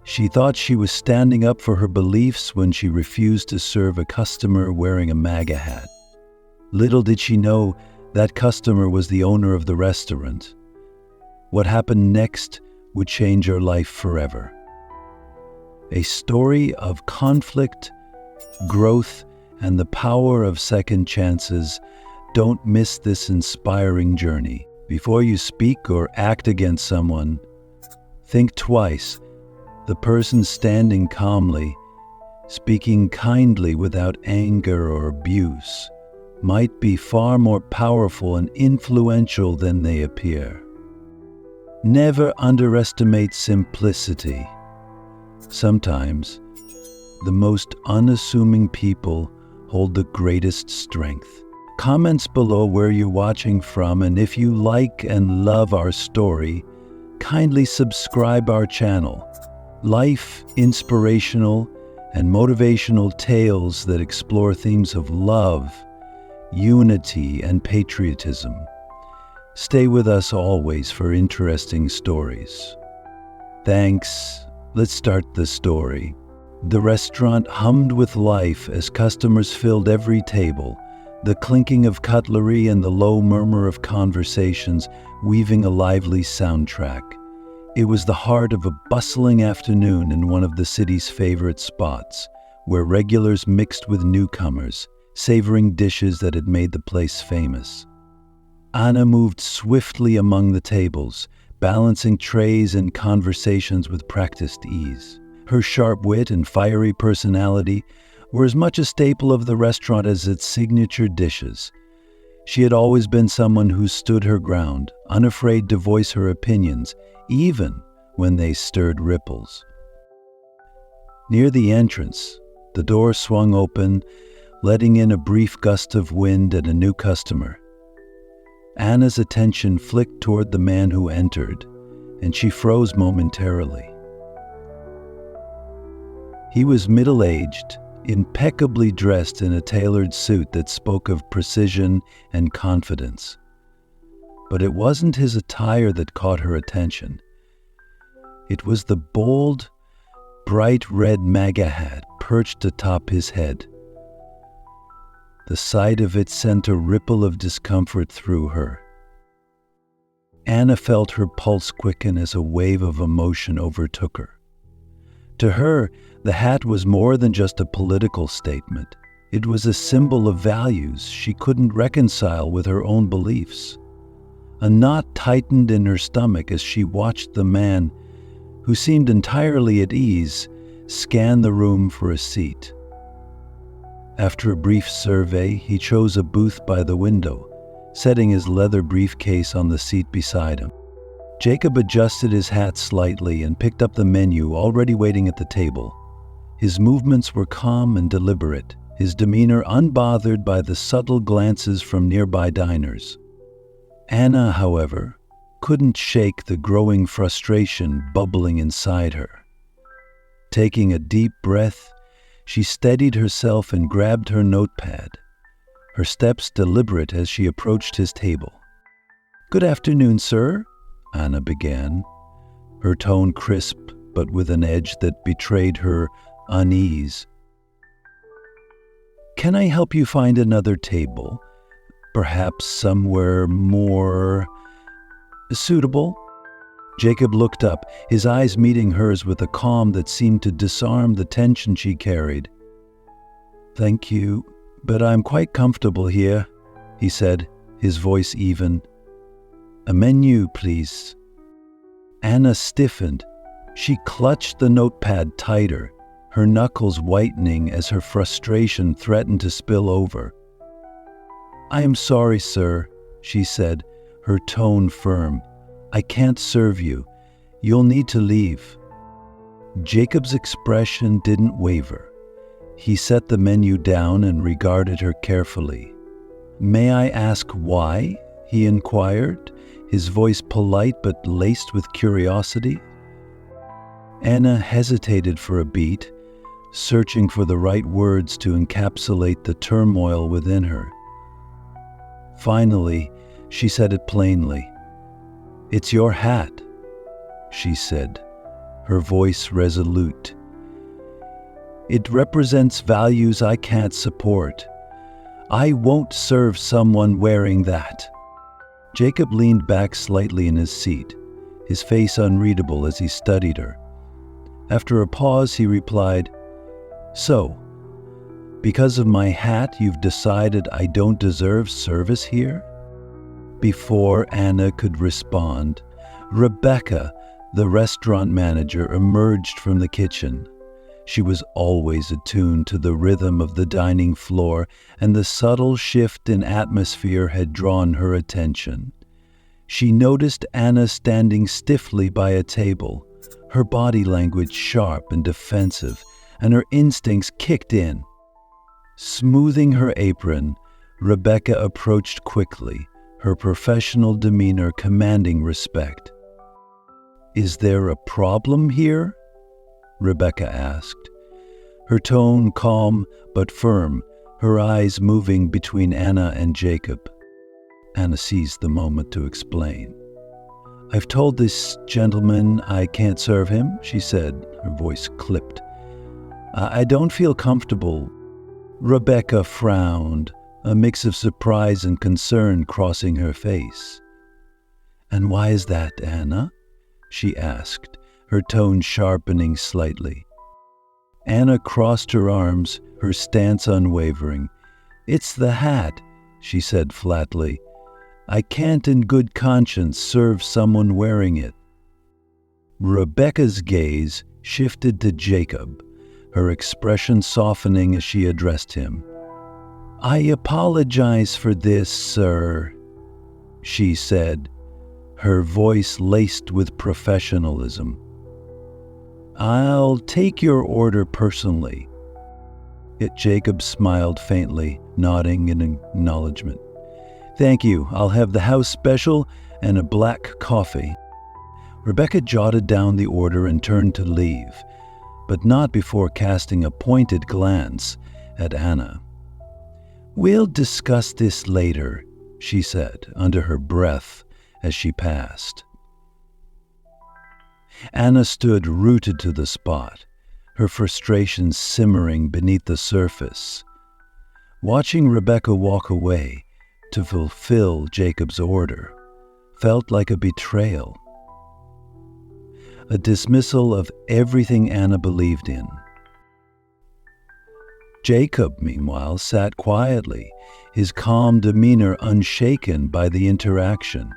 She thought she was standing up for her beliefs when she refused to serve a customer wearing a MAGA hat. Little did she know that customer was the owner of the restaurant. What happened next would change her life forever. A story of conflict, growth, and the power of second chances. Don't miss this inspiring journey. Before you speak or act against someone, think twice. The person standing calmly, speaking kindly without anger or abuse, might be far more powerful and influential than they appear. Never underestimate simplicity. Sometimes, the most unassuming people hold the greatest strength. Comments below where you're watching from, and if you like and love our story, kindly subscribe our channel. Life, inspirational, and motivational tales that explore themes of love, unity, and patriotism. Stay with us always for interesting stories. Thanks. Let's start the story. The restaurant hummed with life as customers filled every table, the clinking of cutlery and the low murmur of conversations weaving a lively soundtrack. It was the heart of a bustling afternoon in one of the city's favorite spots, where regulars mixed with newcomers, savoring dishes that had made the place famous. Anna moved swiftly among the tables, balancing trays and conversations with practiced ease. Her sharp wit and fiery personality were as much a staple of the restaurant as its signature dishes. She had always been someone who stood her ground, unafraid to voice her opinions, even when they stirred ripples. Near the entrance, the door swung open, letting in a brief gust of wind and a new customer. Anna's attention flicked toward the man who entered, and she froze momentarily. He was middle-aged, impeccably dressed in a tailored suit that spoke of precision and confidence. But it wasn't his attire that caught her attention. It was the bold, bright red MAGA hat perched atop his head. The sight of it sent a ripple of discomfort through her. Anna felt her pulse quicken as a wave of emotion overtook her. To her, the hat was more than just a political statement. It was a symbol of values she couldn't reconcile with her own beliefs. A knot tightened in her stomach as she watched the man, who seemed entirely at ease, scan the room for a seat. After a brief survey, he chose a booth by the window, setting his leather briefcase on the seat beside him. Jacob adjusted his hat slightly and picked up the menu already waiting at the table. His movements were calm and deliberate, his demeanor unbothered by the subtle glances from nearby diners. Anna, however, couldn't shake the growing frustration bubbling inside her. Taking a deep breath, she steadied herself and grabbed her notepad, her steps deliberate as she approached his table. "Good afternoon, sir," Anna began, her tone crisp but with an edge that betrayed her unease. "Can I help you find another table? Perhaps somewhere more suitable?" Jacob looked up, his eyes meeting hers with a calm that seemed to disarm the tension she carried. "Thank you, but I'm quite comfortable here," he said, his voice even. "A menu, please." Anna stiffened. She clutched the notepad tighter, her knuckles whitening as her frustration threatened to spill over. "I am sorry, sir," she said, her tone firm. "I can't serve you. You'll need to leave." Jacob's expression didn't waver. He set the menu down and regarded her carefully. "May I ask why?" he inquired, his voice polite but laced with curiosity. Anna hesitated for a beat, searching for the right words to encapsulate the turmoil within her. Finally, she said it plainly. "It's your hat," she said, her voice resolute. "It represents values I can't support. I won't serve someone wearing that." Jacob leaned back slightly in his seat, his face unreadable as he studied her. After a pause, he replied, "So, because of my hat, you've decided I don't deserve service here?" Before Anna could respond, Rebecca, the restaurant manager, emerged from the kitchen. She was always attuned to the rhythm of the dining floor, and the subtle shift in atmosphere had drawn her attention. She noticed Anna standing stiffly by a table, her body language sharp and defensive, and her instincts kicked in. Smoothing her apron, Rebecca approached quickly, her professional demeanor commanding respect. "Is there a problem here?" Rebecca asked, her tone calm but firm, her eyes moving between Anna and Jacob. Anna seized the moment to explain. "I've told this gentleman I can't serve him," she said, her voice clipped. I don't feel comfortable." Rebecca frowned, a mix of surprise and concern crossing her face. "And why is that, Anna?" she asked, her tone sharpening slightly. Anna crossed her arms, her stance unwavering. "It's the hat," she said flatly. "I can't in good conscience serve someone wearing it." Rebecca's gaze shifted to Jacob, her expression softening as she addressed him. "I apologize for this, sir," she said, her voice laced with professionalism. "I'll take your order personally." Yet Jacob smiled faintly, nodding in acknowledgement. "Thank you. I'll have the house special and a black coffee." Rebecca jotted down the order and turned to leave, but not before casting a pointed glance at Anna. "We'll discuss this later," she said under her breath as she passed. Anna stood rooted to the spot, her frustration simmering beneath the surface. Watching Rebecca walk away to fulfill Jacob's order felt like a betrayal, a dismissal of everything Anna believed in. Jacob, meanwhile, sat quietly, his calm demeanor unshaken by the interaction.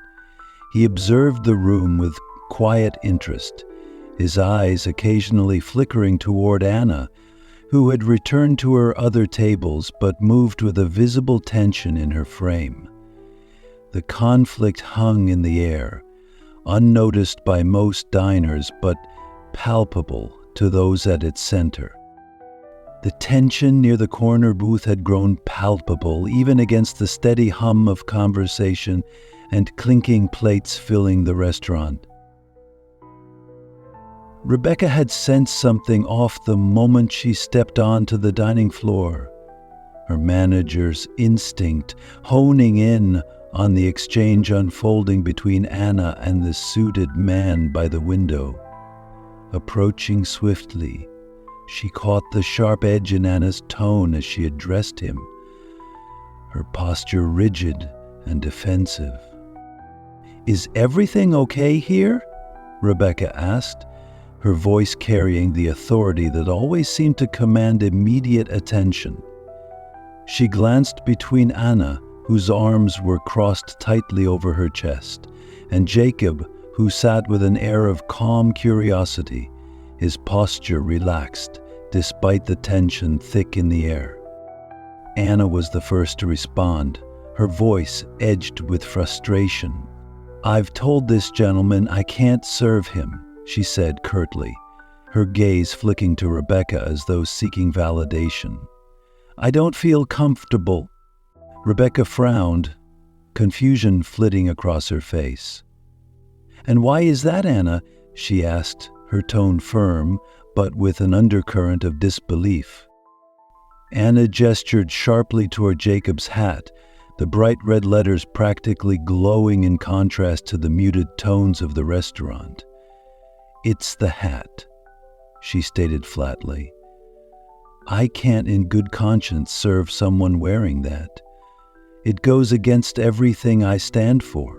He observed the room with quiet interest, his eyes occasionally flickering toward Anna, who had returned to her other tables but moved with a visible tension in her frame. The conflict hung in the air, unnoticed by most diners but palpable to those at its center. The tension near the corner booth had grown palpable even against the steady hum of conversation and clinking plates filling the restaurant. Rebecca had sensed something off the moment she stepped onto the dining floor, her manager's instinct honing in on the exchange unfolding between Anna and the suited man by the window. Approaching swiftly, she caught the sharp edge in Anna's tone as she addressed him, her posture rigid and defensive. "Is everything okay here?" Rebecca asked, her voice carrying the authority that always seemed to command immediate attention. She glanced between Anna, whose arms were crossed tightly over her chest, and Jacob, who sat with an air of calm curiosity, his posture relaxed despite the tension thick in the air. Anna was the first to respond, her voice edged with frustration. "I've told this gentleman I can't serve him," she said curtly, her gaze flicking to Rebecca as though seeking validation. "I don't feel comfortable." Rebecca frowned, confusion flitting across her face. "And why is that, Anna?" she asked, her tone firm, but with an undercurrent of disbelief. Anna gestured sharply toward Jacob's hat, the bright red letters practically glowing in contrast to the muted tones of the restaurant. "It's the hat," she stated flatly. "I can't in good conscience serve someone wearing that. It goes against everything I stand for."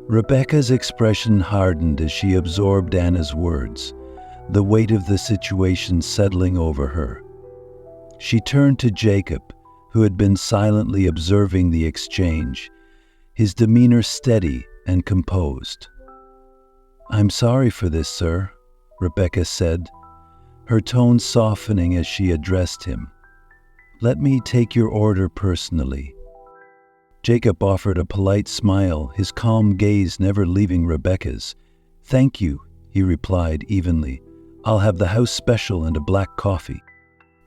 Rebecca's expression hardened as she absorbed Anna's words, the weight of the situation settling over her. She turned to Jacob, who had been silently observing the exchange, his demeanor steady and composed. "I'm sorry for this, sir," Rebecca said, her tone softening as she addressed him. "Let me take your order personally." Jacob offered a polite smile, his calm gaze never leaving Rebecca's. "Thank you," he replied evenly. "I'll have the house special and a black coffee."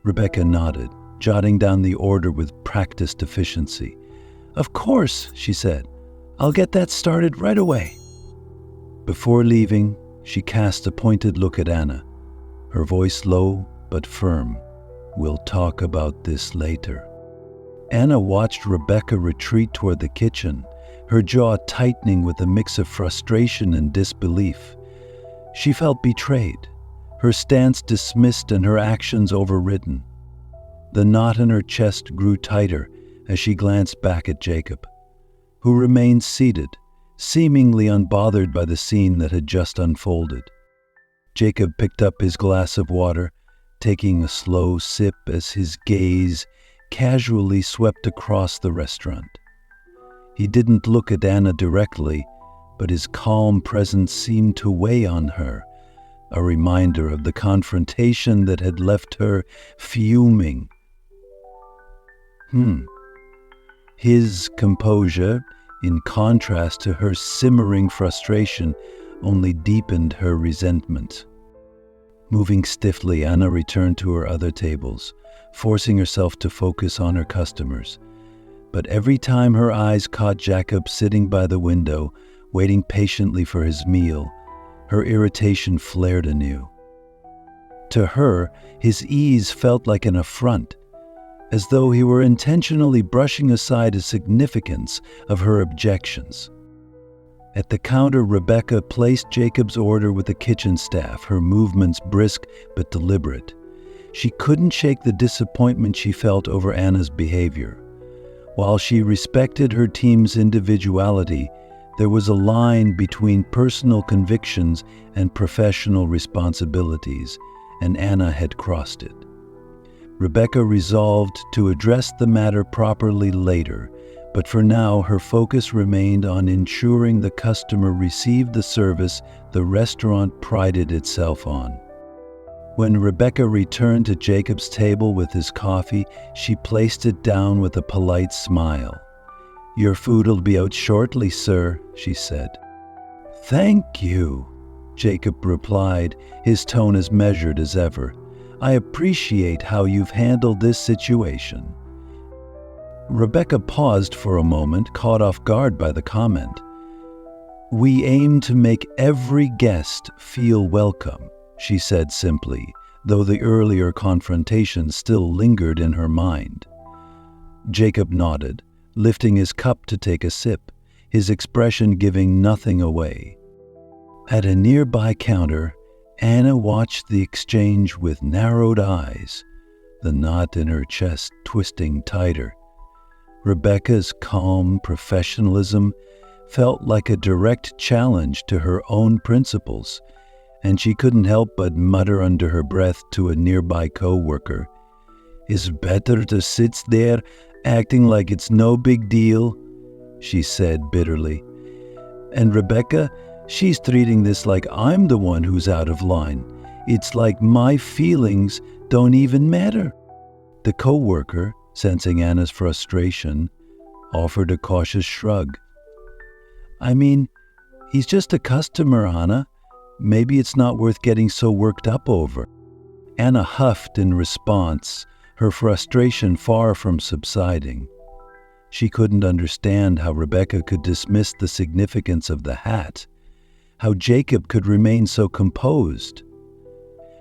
Rebecca nodded, jotting down the order with practiced efficiency. "Of course," she said. "I'll get that started right away." Before leaving, she cast a pointed look at Anna, her voice low but firm. "We'll talk about this later." Anna watched Rebecca retreat toward the kitchen, her jaw tightening with a mix of frustration and disbelief. She felt betrayed, her stance dismissed and her actions overridden. The knot in her chest grew tighter as she glanced back at Jacob, who remained seated, seemingly unbothered by the scene that had just unfolded. Jacob picked up his glass of water, taking a slow sip as his gaze casually swept across the restaurant. He didn't look at Anna directly, but his calm presence seemed to weigh on her, a reminder of the confrontation that had left her fuming. His composure, in contrast to her simmering frustration, only deepened her resentment. Moving stiffly, Anna returned to her other tables, forcing herself to focus on her customers. But every time her eyes caught Jacob sitting by the window, waiting patiently for his meal, her irritation flared anew. To her, his ease felt like an affront, as though he were intentionally brushing aside the significance of her objections. At the counter, Rebecca placed Jacob's order with the kitchen staff, her movements brisk but deliberate. She couldn't shake the disappointment she felt over Anna's behavior. While she respected her team's individuality, there was a line between personal convictions and professional responsibilities, and Anna had crossed it. Rebecca resolved to address the matter properly later, but for now her focus remained on ensuring the customer received the service the restaurant prided itself on. When Rebecca returned to Jacob's table with his coffee, she placed it down with a polite smile. "Your food'll be out shortly, sir," she said. "Thank you," Jacob replied, his tone as measured as ever. "I appreciate how you've handled this situation." Rebecca paused for a moment, caught off guard by the comment. "We aim to make every guest feel welcome," she said simply, though the earlier confrontation still lingered in her mind. Jacob nodded, lifting his cup to take a sip, his expression giving nothing away. At a nearby counter, Anna watched the exchange with narrowed eyes, the knot in her chest twisting tighter. Rebecca's calm professionalism felt like a direct challenge to her own principles, and she couldn't help but mutter under her breath to a nearby co-worker, "It's better to sit there acting like it's no big deal," she said bitterly. "And Rebecca, she's treating this like I'm the one who's out of line. It's like my feelings don't even matter." The co-worker, sensing Anna's frustration, offered a cautious shrug. "I mean, he's just a customer, Anna. Maybe it's not worth getting so worked up over." Anna huffed in response, her frustration far from subsiding. She couldn't understand how Rebecca could dismiss the significance of the hat, how Jacob could remain so composed.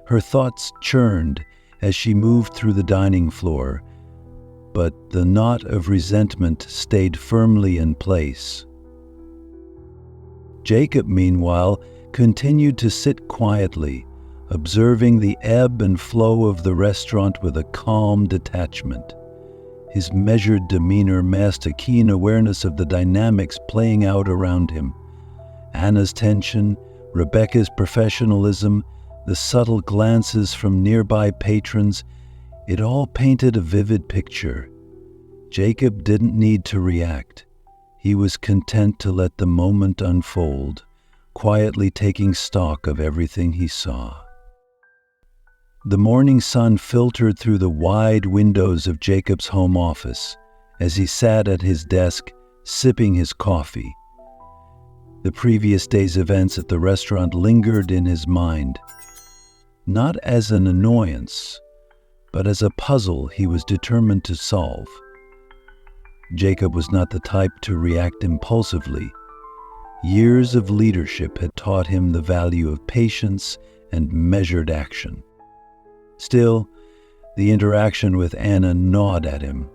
Her thoughts churned as she moved through the dining floor, but the knot of resentment stayed firmly in place. Jacob, meanwhile, continued to sit quietly, observing the ebb and flow of the restaurant with a calm detachment. His measured demeanor masked a keen awareness of the dynamics playing out around him. Anna's tension, Rebecca's professionalism, the subtle glances from nearby patrons, it all painted a vivid picture. Jacob didn't need to react. He was content to let the moment unfold, quietly taking stock of everything he saw. The morning sun filtered through the wide windows of Jacob's home office as he sat at his desk, sipping his coffee. The previous day's events at the restaurant lingered in his mind, not as an annoyance, but as a puzzle he was determined to solve. Jacob was not the type to react impulsively. Years of leadership had taught him the value of patience and measured action. Still, the interaction with Anna gnawed at him,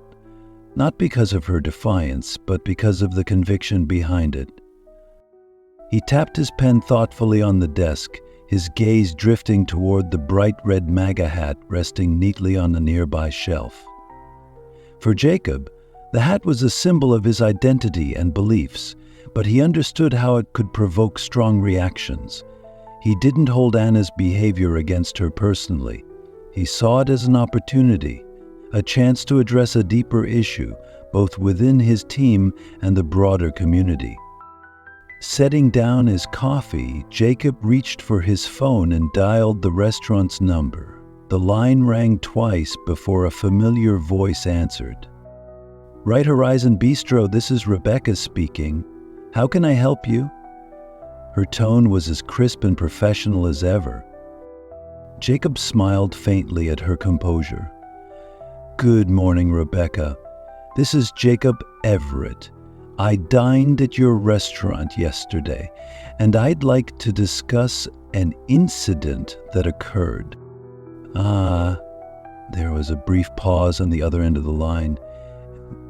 not because of her defiance, but because of the conviction behind it. He tapped his pen thoughtfully on the desk, his gaze drifting toward the bright red MAGA hat resting neatly on a nearby shelf. For Jacob, the hat was a symbol of his identity and beliefs, but he understood how it could provoke strong reactions. He didn't hold Anna's behavior against her personally. He saw it as an opportunity, a chance to address a deeper issue, both within his team and the broader community. Setting down his coffee, Jacob reached for his phone and dialed the restaurant's number. The line rang twice before a familiar voice answered. "Bright Horizon Bistro, this is Rebecca speaking. How can I help you?" Her tone was as crisp and professional as ever. Jacob smiled faintly at her composure. "Good morning, Rebecca. This is Jacob Everett. I dined at your restaurant yesterday, and I'd like to discuss an incident that occurred." There was a brief pause on the other end of the line.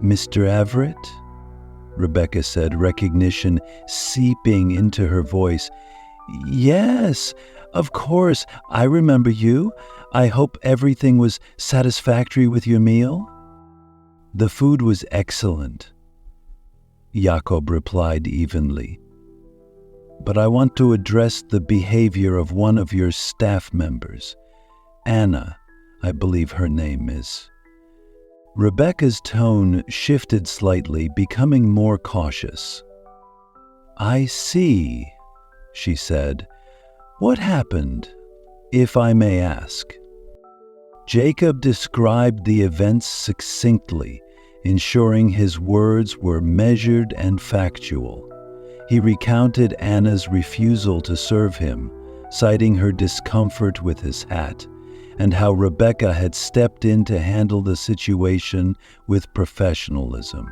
"Mr. Everett?" Rebecca said, recognition seeping into her voice. "Yes, of course, I remember you. I hope everything was satisfactory with your meal?" "The food was excellent," Jacob replied evenly. "But I want to address the behavior of one of your staff members. Anna, I believe her name is." Rebecca's tone shifted slightly, becoming more cautious. "I see," she said. "What happened, if I may ask?" Jacob described the events succinctly, ensuring his words were measured and factual. He recounted Anna's refusal to serve him, citing her discomfort with his hat, and how Rebecca had stepped in to handle the situation with professionalism.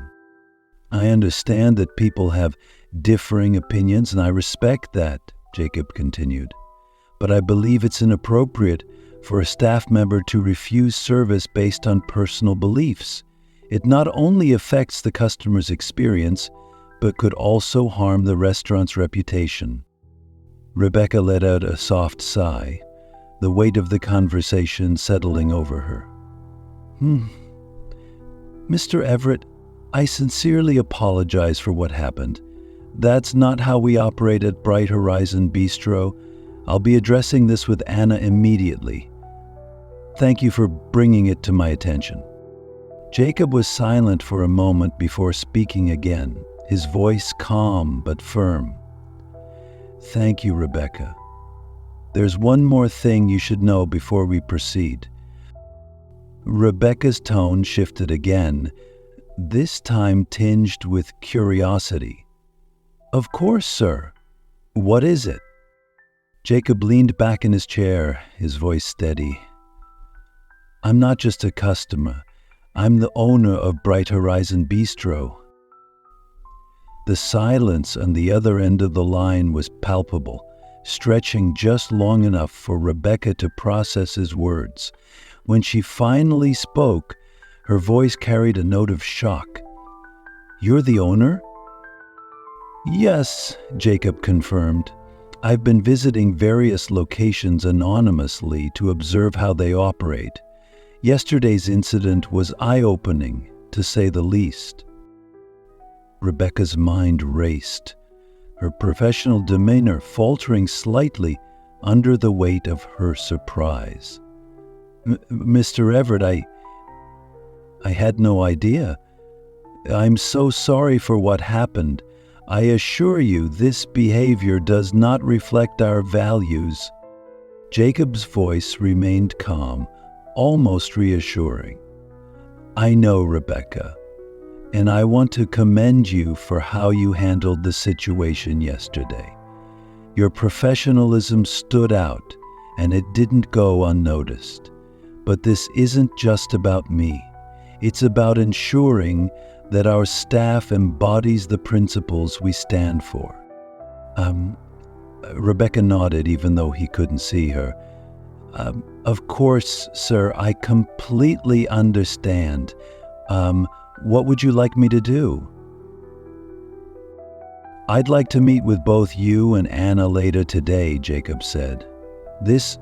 "I understand that people have differing opinions, and I respect that," Jacob continued. "But I believe it's inappropriate for a staff member to refuse service based on personal beliefs. It not only affects the customer's experience, but could also harm the restaurant's reputation." Rebecca let out a soft sigh, the weight of the conversation settling over her. "Mr. Everett, I sincerely apologize for what happened. That's not how we operate at Bright Horizon Bistro. I'll be addressing this with Anna immediately. Thank you for bringing it to my attention." Jacob was silent for a moment before speaking again, his voice calm but firm. "Thank you, Rebecca. There's one more thing you should know before we proceed." Rebecca's tone shifted again, this time tinged with curiosity. "Of course, sir. What is it?" Jacob leaned back in his chair, his voice steady. "I'm not just a customer. I'm the owner of Bright Horizon Bistro." The silence on the other end of the line was palpable, stretching just long enough for Rebecca to process his words. When she finally spoke, her voice carried a note of shock. "You're the owner?" "Yes," Jacob confirmed. I've been visiting various locations anonymously to observe how they operate. Yesterday's incident was eye-opening, to say the least. Rebecca's mind raced, her professional demeanor faltering slightly under the weight of her surprise. Mr. Everett, I had no idea. I'm so sorry for what happened. I assure you this behavior does not reflect our values. Jacob's voice remained calm, almost reassuring. I know, Rebecca, and I want to commend you for how you handled the situation yesterday. Your professionalism stood out, and it didn't go unnoticed. But this isn't just about me. It's about ensuring that our staff embodies the principles we stand for. Rebecca nodded even though he couldn't see her. Of course, sir, I completely understand. What would you like me to do? I'd like to meet with both you and Anna later today, Jacob said. This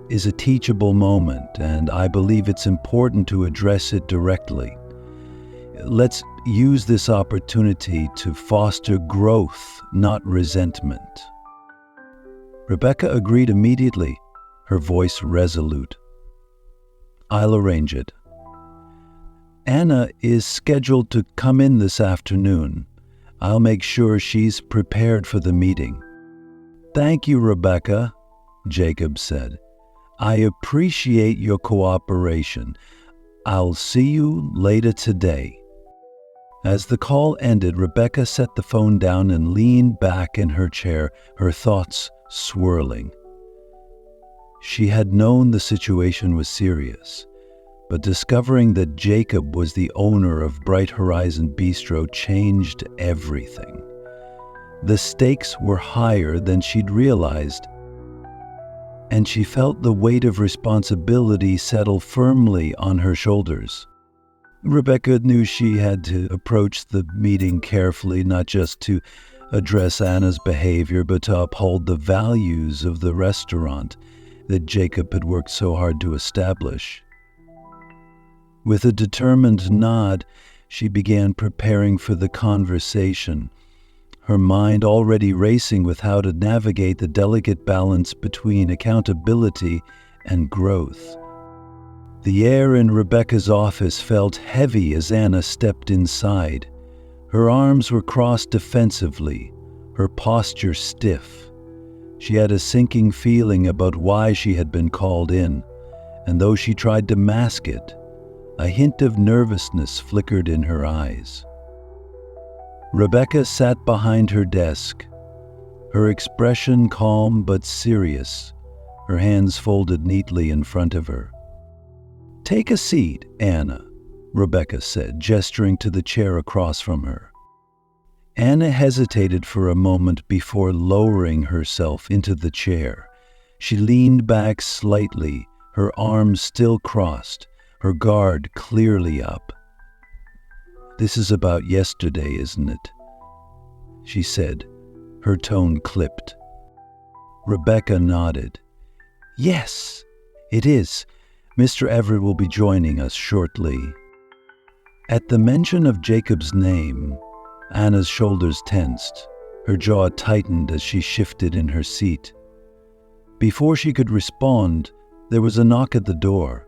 is a teachable moment, and I believe it's important to address it directly. Let's use this opportunity to foster growth, not resentment. Rebecca agreed immediately, her voice resolute. I'll arrange it. Anna is scheduled to come in this afternoon. I'll make sure she's prepared for the meeting. Thank you, Rebecca, Jacob said. I appreciate your cooperation. I'll see you later today. As the call ended, Rebecca set the phone down and leaned back in her chair, her thoughts swirling. She had known the situation was serious, but discovering that Jacob was the owner of Bright Horizon Bistro changed everything. The stakes were higher than she'd realized, and she felt the weight of responsibility settle firmly on her shoulders. Rebecca knew she had to approach the meeting carefully, not just to address Anna's behavior, but to uphold the values of the restaurant that Jacob had worked so hard to establish. With a determined nod, she began preparing for the conversation, her mind already racing with how to navigate the delicate balance between accountability and growth. The air in Rebecca's office felt heavy as Anna stepped inside. Her arms were crossed defensively, her posture stiff. She had a sinking feeling about why she had been called in, and though she tried to mask it, a hint of nervousness flickered in her eyes. Rebecca sat behind her desk, her expression calm but serious, her hands folded neatly in front of her. Take a seat, Anna, Rebecca said, gesturing to the chair across from her. Anna hesitated for a moment before lowering herself into the chair. She leaned back slightly, her arms still crossed, her guard clearly up. This is about yesterday, isn't it? She said, her tone clipped. Rebecca nodded. Yes, it is. Mr. Everett will be joining us shortly. At the mention of Jacob's name, Anna's shoulders tensed, her jaw tightened as she shifted in her seat. Before she could respond, there was a knock at the door.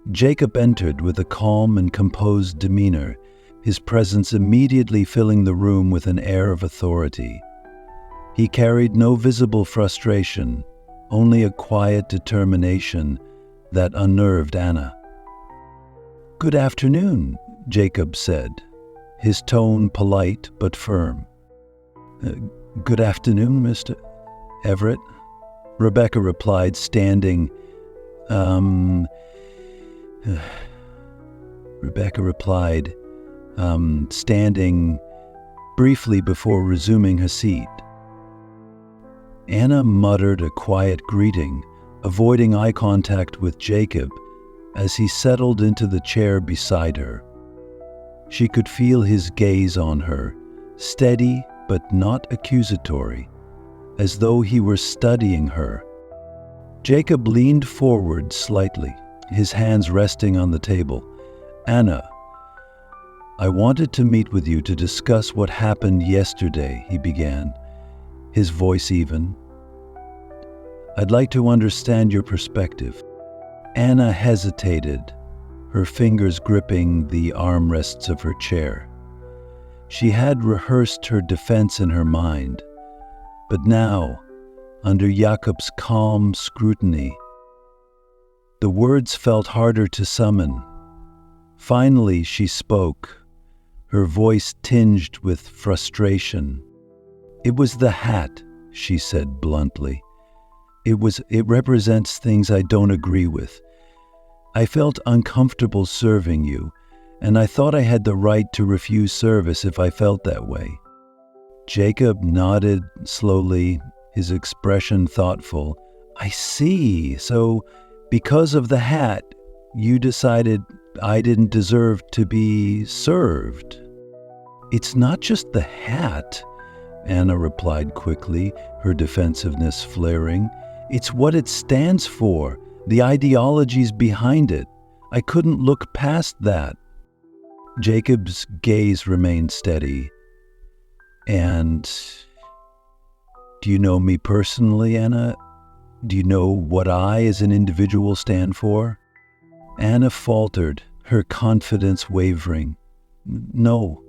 Jacob entered with a calm and composed demeanor, his presence immediately filling the room with an air of authority. He carried no visible frustration, only a quiet determination that unnerved Anna. Good afternoon, Jacob said, his tone polite but firm. Good afternoon, Mr. Everett, Rebecca replied, standing briefly before resuming her seat. Anna muttered a quiet greeting, avoiding eye contact with Jacob as he settled into the chair beside her. She could feel his gaze on her, steady but not accusatory, as though he were studying her. Jacob leaned forward slightly, his hands resting on the table. "Anna, I wanted to meet with you to discuss what happened yesterday," he began, his voice even. "I'd like to understand your perspective." Anna hesitated, her fingers gripping the armrests of her chair. She had rehearsed her defense in her mind, but now, under Jakob's calm scrutiny, the words felt harder to summon. Finally, she spoke, her voice tinged with frustration. "It was the hat," she said bluntly. It represents things I don't agree with. I felt uncomfortable serving you, and I thought I had the right to refuse service if I felt that way." Jacob nodded slowly, his expression thoughtful. "I see. So, because of the hat, you decided I didn't deserve to be served." "It's not just the hat," Anna replied quickly, her defensiveness flaring. "It's what it stands for, the ideologies behind it. I couldn't look past that." Jacob's gaze remained steady. "And do you know me personally, Anna? Do you know what I as an individual stand for?" Anna faltered, her confidence wavering. "No,"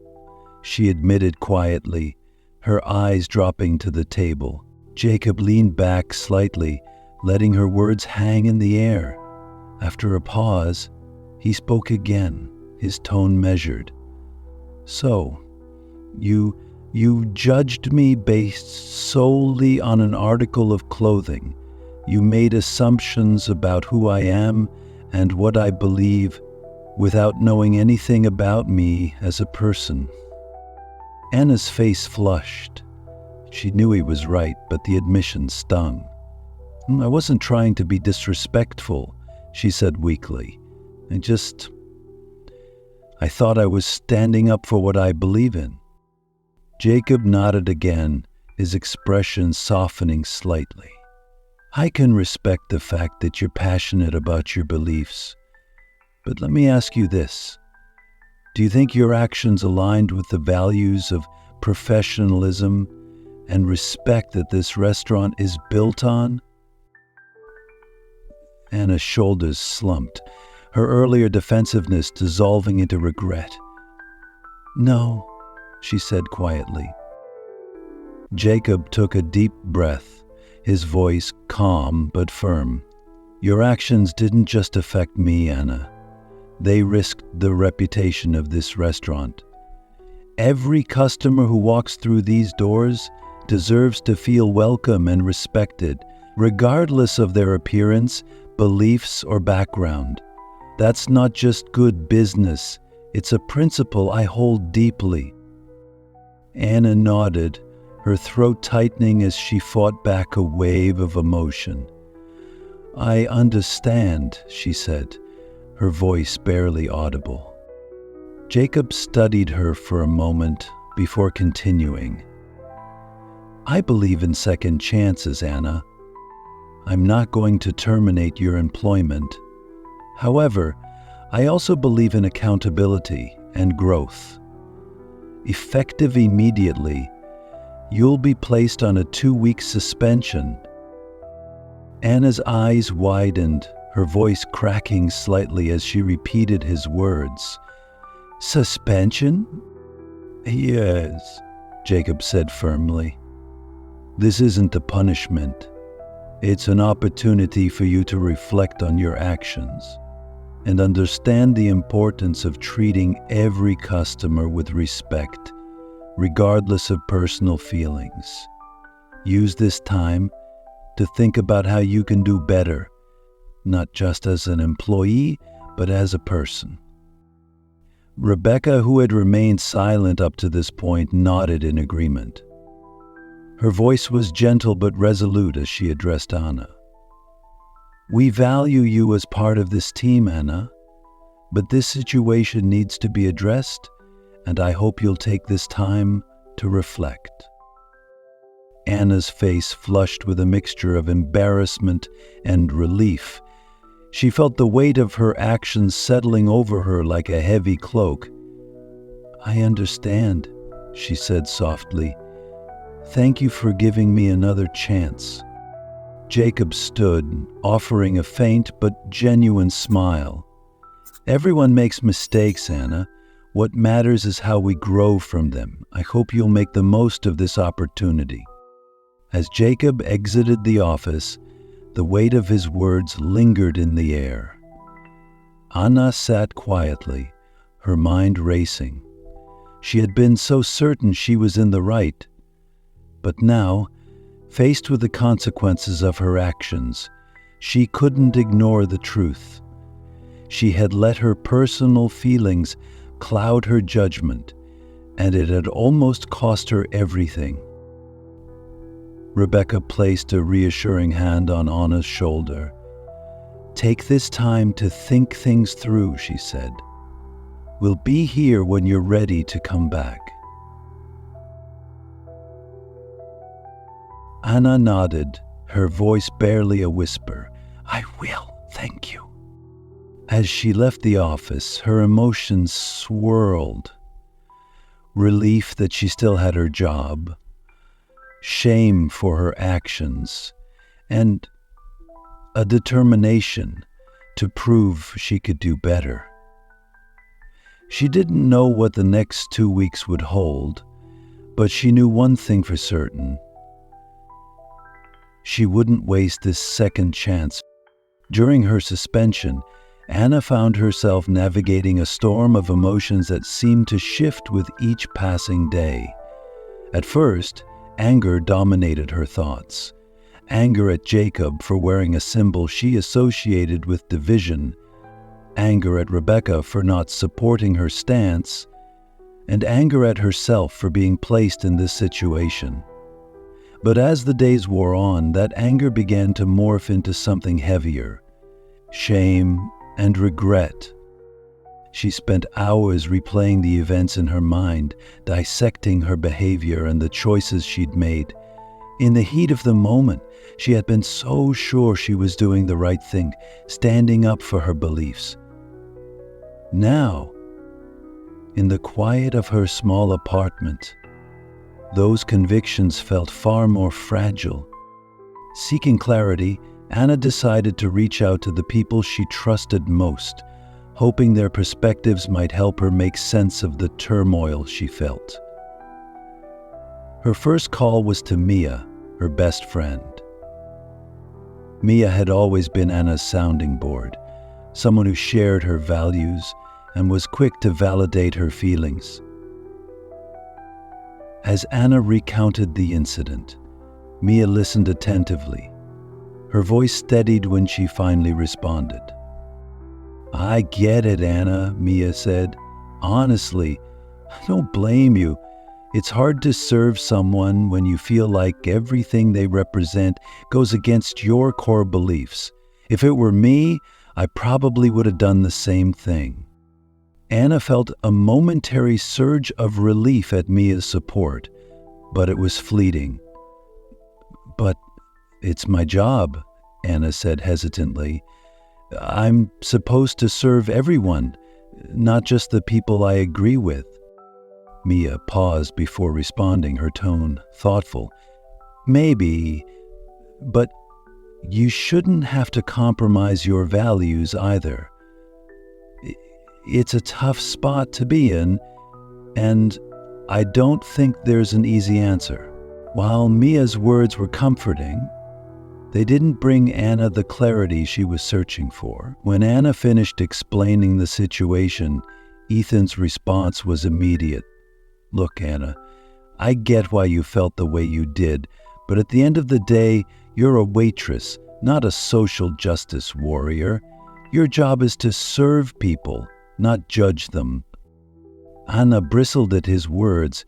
she admitted quietly, her eyes dropping to the table. Jacob leaned back slightly, letting her words hang in the air. After a pause, he spoke again, his tone measured. "So, you judged me based solely on an article of clothing. You made assumptions about who I am and what I believe without knowing anything about me as a person." Anna's face flushed. She knew he was right, but the admission stung. "I wasn't trying to be disrespectful," she said weakly. I thought I was standing up for what I believe in." Jacob nodded again, his expression softening slightly. "I can respect the fact that you're passionate about your beliefs. But let me ask you this. Do you think your actions aligned with the values of professionalism and respect that this restaurant is built on?" Anna's shoulders slumped, her earlier defensiveness dissolving into regret. "No," she said quietly. Jacob took a deep breath, his voice calm but firm. "Your actions didn't just affect me, Anna. They risked the reputation of this restaurant. Every customer who walks through these doors deserves to feel welcome and respected, regardless of their appearance, beliefs, or background. That's not just good business, it's a principle I hold deeply." Anna nodded, her throat tightening as she fought back a wave of emotion. "I understand," she said, her voice barely audible. Jacob studied her for a moment before continuing. "I believe in second chances, Anna. I'm not going to terminate your employment. However, I also believe in accountability and growth. Effective immediately, you'll be placed on a 2-week suspension." Anna's eyes widened, her voice cracking slightly as she repeated his words. "Suspension?" "Yes," Jacob said firmly. "This isn't a punishment. It's an opportunity for you to reflect on your actions and understand the importance of treating every customer with respect, regardless of personal feelings. Use this time to think about how you can do better, not just as an employee, but as a person." Rebecca, who had remained silent up to this point, nodded in agreement. Her voice was gentle but resolute as she addressed Anna. "We value you as part of this team, Anna, but this situation needs to be addressed, and I hope you'll take this time to reflect." Anna's face flushed with a mixture of embarrassment and relief. She felt the weight of her actions settling over her like a heavy cloak. "I understand," she said softly. "Thank you for giving me another chance." Jacob stood, offering a faint but genuine smile. "Everyone makes mistakes, Anna. What matters is how we grow from them. I hope you'll make the most of this opportunity." As Jacob exited the office, the weight of his words lingered in the air. Anna sat quietly, her mind racing. She had been so certain she was in the right. But now, faced with the consequences of her actions, she couldn't ignore the truth. She had let her personal feelings cloud her judgment, and it had almost cost her everything. Rebecca placed a reassuring hand on Anna's shoulder. "Take this time to think things through," she said. "We'll be here when you're ready to come back." Anna nodded, her voice barely a whisper. "I will, thank you." As she left the office, her emotions swirled. Relief that she still had her job, shame for her actions, and a determination to prove she could do better. She didn't know what the next 2 weeks would hold, but she knew one thing for certain. She wouldn't waste this second chance. During her suspension, Anna found herself navigating a storm of emotions that seemed to shift with each passing day. At first, anger dominated her thoughts. Anger at Jacob for wearing a symbol she associated with division, anger at Rebecca for not supporting her stance, and anger at herself for being placed in this situation. But as the days wore on, that anger began to morph into something heavier: shame and regret. She spent hours replaying the events in her mind, dissecting her behavior and the choices she'd made. In the heat of the moment, she had been so sure she was doing the right thing, standing up for her beliefs. Now, in the quiet of her small apartment, those convictions felt far more fragile. Seeking clarity, Anna decided to reach out to the people she trusted most, hoping their perspectives might help her make sense of the turmoil she felt. Her first call was to Mia, her best friend. Mia had always been Anna's sounding board, someone who shared her values and was quick to validate her feelings. As Anna recounted the incident, Mia listened attentively. Her voice steadied when she finally responded. "I get it, Anna," Mia said. "Honestly, I don't blame you. It's hard to serve someone when you feel like everything they represent goes against your core beliefs. If it were me, I probably would have done the same thing." Anna felt a momentary surge of relief at Mia's support, but it was fleeting. "But it's my job," Anna said hesitantly. "I'm supposed to serve everyone, not just the people I agree with." Mia paused before responding, her tone thoughtful. "Maybe, but you shouldn't have to compromise your values either. It's a tough spot to be in, and I don't think there's an easy answer." While Mia's words were comforting, they didn't bring Anna the clarity she was searching for. When Anna finished explaining the situation, Ethan's response was immediate. "Look, Anna, I get why you felt the way you did, but at the end of the day, you're a waitress, not a social justice warrior. Your job is to serve people, not judge them." Anna bristled at his words.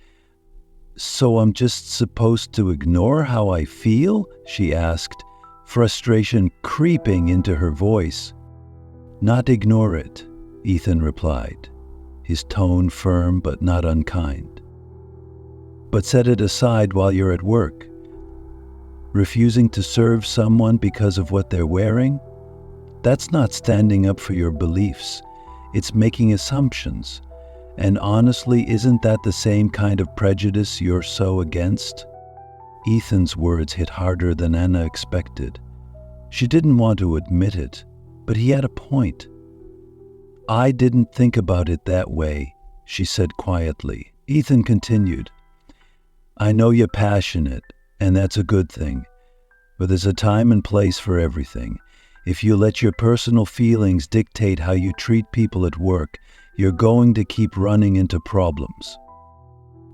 "So I'm just supposed to ignore how I feel?" she asked, frustration creeping into her voice. "Not ignore it," Ethan replied, his tone firm but not unkind. "But set it aside while you're at work. Refusing to serve someone because of what they're wearing? That's not standing up for your beliefs. It's making assumptions. And honestly, isn't that the same kind of prejudice you're so against? Ethan's words hit harder than Anna expected. She didn't want to admit it, but he had a point. I didn't think about it that way, she said quietly. Ethan continued, I know you're passionate, and that's a good thing. But there's a time and place for everything. If you let your personal feelings dictate how you treat people at work, you're going to keep running into problems.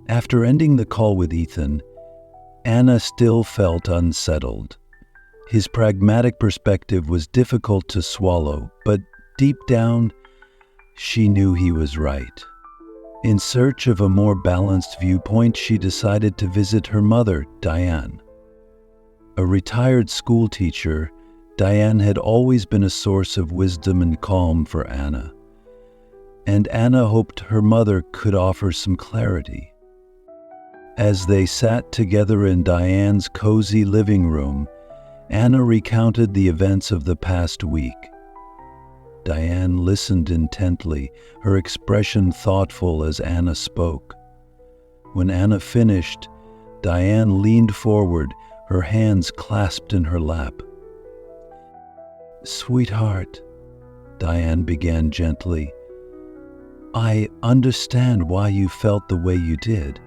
After ending the call with Ethan, Anna still felt unsettled. His pragmatic perspective was difficult to swallow, but deep down, she knew he was right. In search of a more balanced viewpoint, she decided to visit her mother, Diane. A retired school teacher, Diane had always been a source of wisdom and calm for Anna. And Anna hoped her mother could offer some clarity. As they sat together in Diane's cozy living room, Anna recounted the events of the past week. Diane listened intently, her expression thoughtful as Anna spoke. When Anna finished, Diane leaned forward, her hands clasped in her lap. Sweetheart, Diane began gently, I understand why you felt the way you did.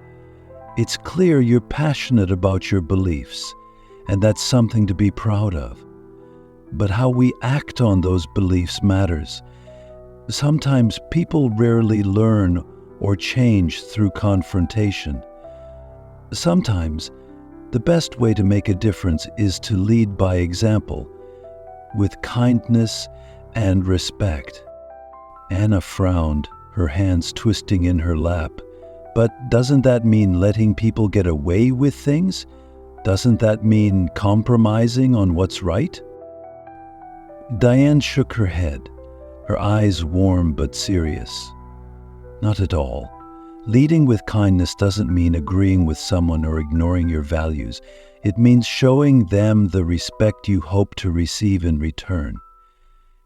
It's clear you're passionate about your beliefs, and that's something to be proud of. But how we act on those beliefs matters. Sometimes people rarely learn or change through confrontation. Sometimes the best way to make a difference is to lead by example, with kindness and respect. Anna frowned, her hands twisting in her lap. But doesn't that mean letting people get away with things? Doesn't that mean compromising on what's right? Diane shook her head, her eyes warm but serious. Not at all. Leading with kindness doesn't mean agreeing with someone or ignoring your values. It means showing them the respect you hope to receive in return.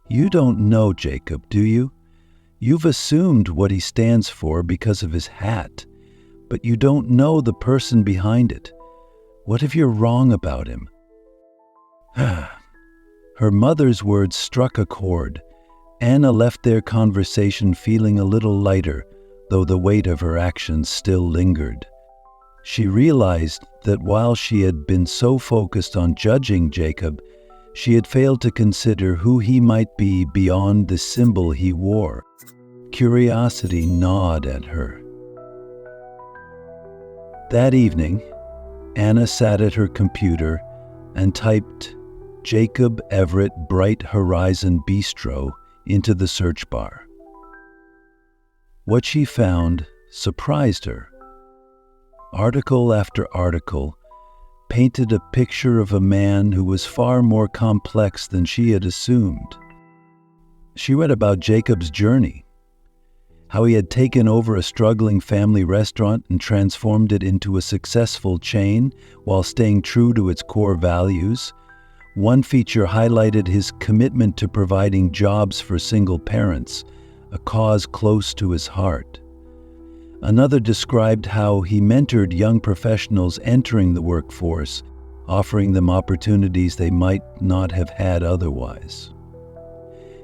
You don't know Jacob, do you? You've assumed what he stands for because of his hat, but you don't know the person behind it. What if you're wrong about him? Her mother's words struck a chord. Anna left their conversation feeling a little lighter, though the weight of her actions still lingered. She realized that while she had been so focused on judging Jacob, she had failed to consider who he might be beyond the symbol he wore. Curiosity gnawed at her. That evening, Anna sat at her computer and typed Jacob Everett Bright Horizon Bistro into the search bar. What she found surprised her. Article after article painted a picture of a man who was far more complex than she had assumed. She read about Jacob's journey, how he had taken over a struggling family restaurant and transformed it into a successful chain while staying true to its core values. One feature highlighted his commitment to providing jobs for single parents, a cause close to his heart. Another described how he mentored young professionals entering the workforce, offering them opportunities they might not have had otherwise.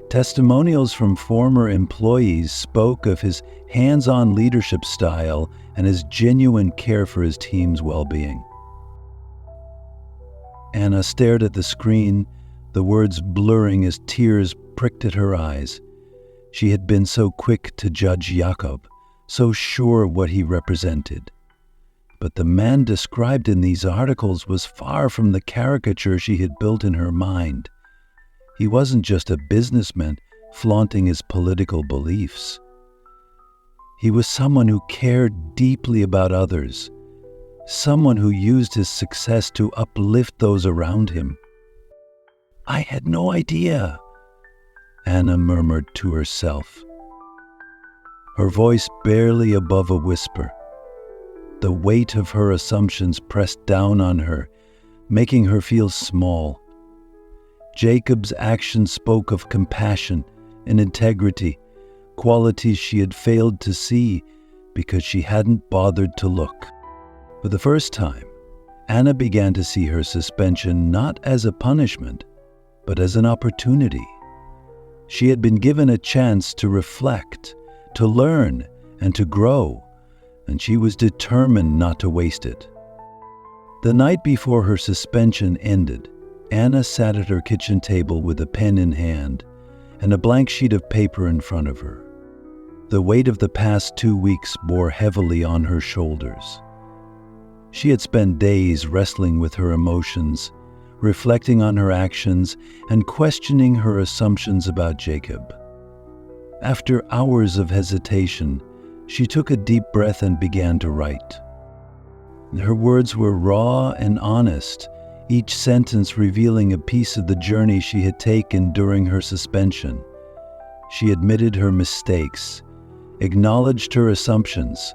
Testimonials from former employees spoke of his hands-on leadership style and his genuine care for his team's well-being. Anna stared at the screen, the words blurring as tears pricked at her eyes. She had been so quick to judge Jakob, so sure what he represented. But the man described in these articles was far from the caricature she had built in her mind. He wasn't just a businessman flaunting his political beliefs. He was someone who cared deeply about others, someone who used his success to uplift those around him. I had no idea, Anna murmured to herself, her voice barely above a whisper. The weight of her assumptions pressed down on her, making her feel small. Jacob's actions spoke of compassion and integrity, qualities she had failed to see because she hadn't bothered to look. For the first time, Anna began to see her suspension not as a punishment, but as an opportunity. She had been given a chance to reflect, to learn, and to grow, and she was determined not to waste it. The night before her suspension ended, Anna sat at her kitchen table with a pen in hand and a blank sheet of paper in front of her. The weight of the past 2 weeks bore heavily on her shoulders. She had spent days wrestling with her emotions, reflecting on her actions, and questioning her assumptions about Jacob. After hours of hesitation, she took a deep breath and began to write. Her words were raw and honest, each sentence revealing a piece of the journey she had taken during her suspension. She admitted her mistakes, acknowledged her assumptions,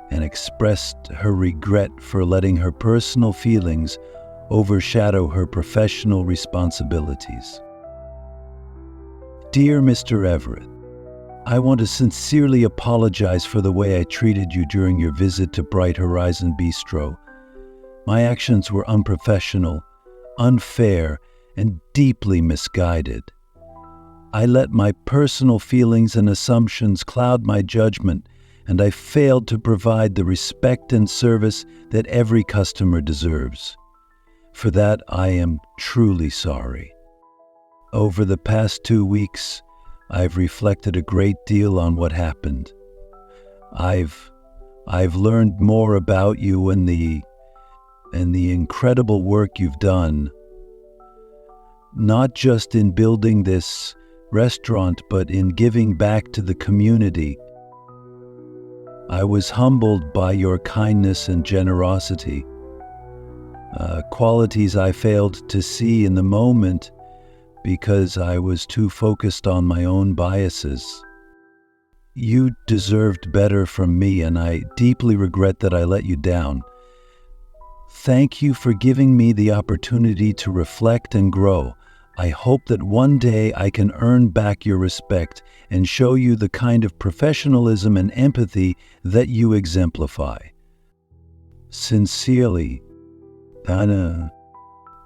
and expressed her regret for letting her personal feelings overshadow her professional responsibilities. Dear Mr. Everett, I want to sincerely apologize for the way I treated you during your visit to Bright Horizon Bistro. My actions were unprofessional, unfair, and deeply misguided. I let my personal feelings and assumptions cloud my judgment, and I failed to provide the respect and service that every customer deserves. For that, I am truly sorry. Over the past 2 weeks, I've reflected a great deal on what happened. I've learned more about you and the incredible work you've done, not just in building this restaurant, but in giving back to the community. I was humbled by your kindness and generosity, qualities I failed to see in the moment because I was too focused on my own biases. You deserved better from me, and I deeply regret that I let you down. Thank you for giving me the opportunity to reflect and grow. I hope that one day I can earn back your respect and show you the kind of professionalism and empathy that you exemplify. Sincerely, Anna.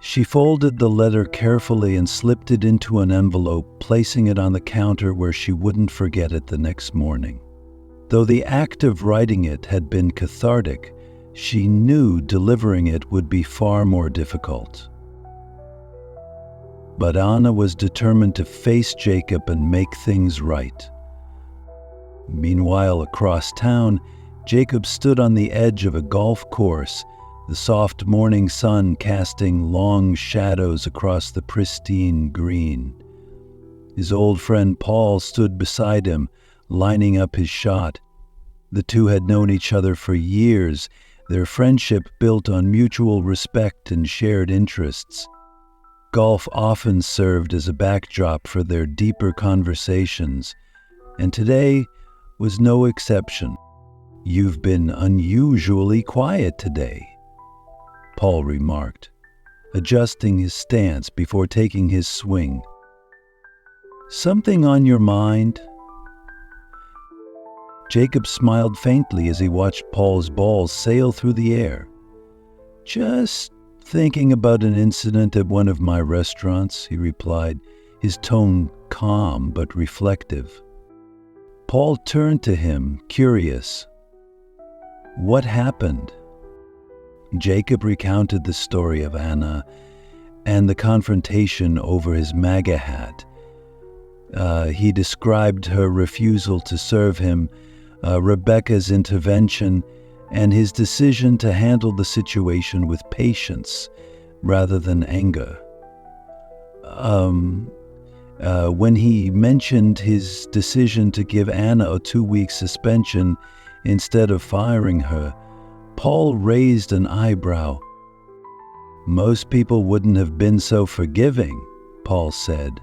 She folded the letter carefully and slipped it into an envelope, placing it on the counter where she wouldn't forget it the next morning. Though the act of writing it had been cathartic, she knew delivering it would be far more difficult. But Anna was determined to face Jacob and make things right. Meanwhile, across town, Jacob stood on the edge of a golf course, the soft morning sun casting long shadows across the pristine green. His old friend Paul stood beside him, lining up his shot. The two had known each other for years, their friendship built on mutual respect and shared interests. Golf often served as a backdrop for their deeper conversations, and today was no exception. "You've been unusually quiet today," Paul remarked, adjusting his stance before taking his swing. "Something on your mind?" Jacob smiled faintly as he watched Paul's ball sail through the air. "Just thinking about an incident at one of my restaurants," he replied, his tone calm but reflective. Paul turned to him, curious. "What happened?" Jacob recounted the story of Anna and the confrontation over his MAGA hat. He described her refusal to serve him, Rebecca's intervention, and his decision to handle the situation with patience rather than anger. When he mentioned his decision to give Anna a 2-week suspension instead of firing her, Paul raised an eyebrow. "Most people wouldn't have been so forgiving," Paul said,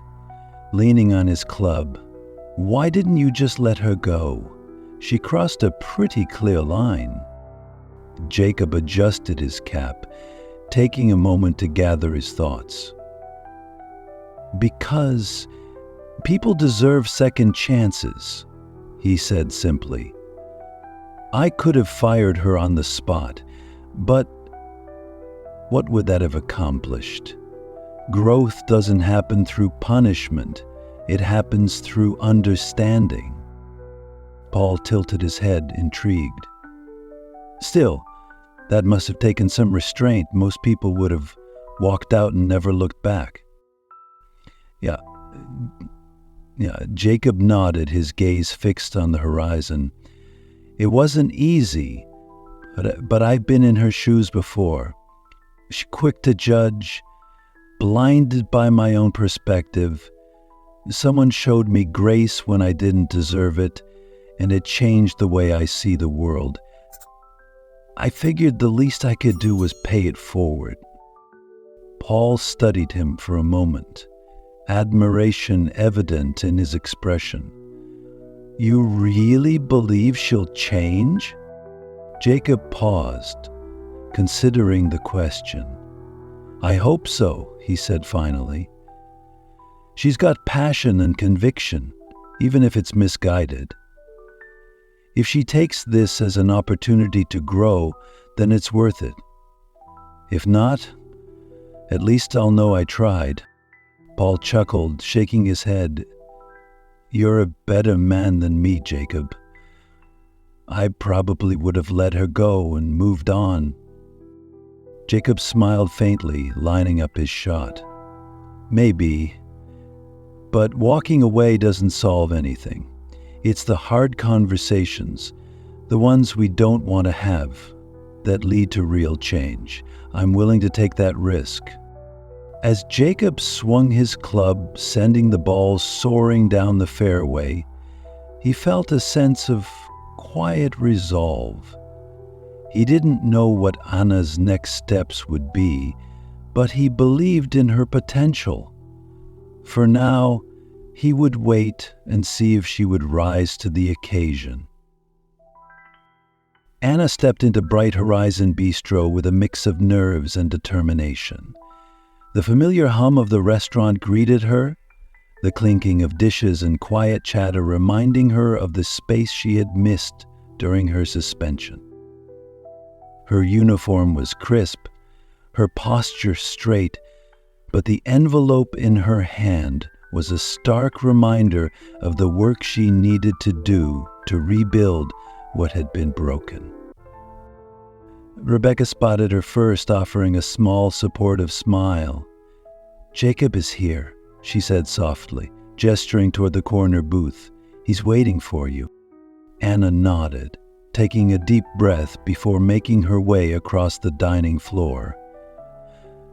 leaning on his club. "Why didn't you just let her go? She crossed a pretty clear line." Jacob adjusted his cap. taking a moment to gather his thoughts. "Because people deserve second chances," he said simply. "I could have fired her on the spot, but what would that have accomplished? Growth doesn't happen through punishment. It happens through understanding." Paul tilted his head, intrigued. "Still, that must have taken some restraint. Most people would have walked out and never looked back." Yeah, Jacob nodded, his gaze fixed on the horizon. "It wasn't easy, but I've been in her shoes before. Quick to judge, blinded by my own perspective. Someone showed me grace when I didn't deserve it, and it changed the way I see the world. I figured the least I could do was pay it forward." Paul studied him for a moment, admiration evident in his expression. "You really believe she'll change?" Jacob paused, considering the question. "I hope so," he said finally. "She's got passion and conviction, even if it's misguided. If she takes this as an opportunity to grow, then it's worth it. If not, at least I'll know I tried." Paul chuckled, shaking his head. "You're a better man than me, Jacob. I probably would have let her go and moved on." Jacob smiled faintly, lining up his shot. "Maybe, but walking away doesn't solve anything. It's the hard conversations, the ones we don't want to have, that lead to real change. I'm willing to take that risk." As Jacob swung his club, sending the ball soaring down the fairway, he felt a sense of quiet resolve. He didn't know what Anna's next steps would be, but he believed in her potential. For now, he would wait and see if she would rise to the occasion. Anna stepped into Bright Horizon Bistro with a mix of nerves and determination. The familiar hum of the restaurant greeted her, the clinking of dishes and quiet chatter reminding her of the space she had missed during her suspension. Her uniform was crisp, her posture straight, but the envelope in her hand was a stark reminder of the work she needed to do to rebuild what had been broken. Rebecca spotted her first, offering a small, supportive smile. "Jacob is here," she said softly, gesturing toward the corner booth. "He's waiting for you." Anna nodded, taking a deep breath before making her way across the dining floor.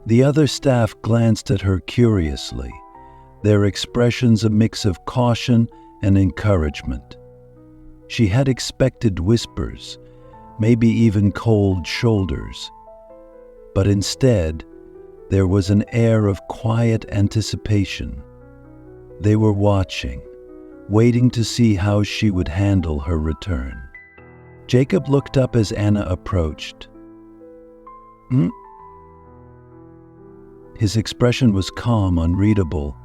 The other staff glanced at her curiously, their expressions a mix of caution and encouragement. She had expected whispers, maybe even cold shoulders. But instead, there was an air of quiet anticipation. They were watching, waiting to see how she would handle her return. Jacob looked up as Anna approached. His expression was calm, unreadable,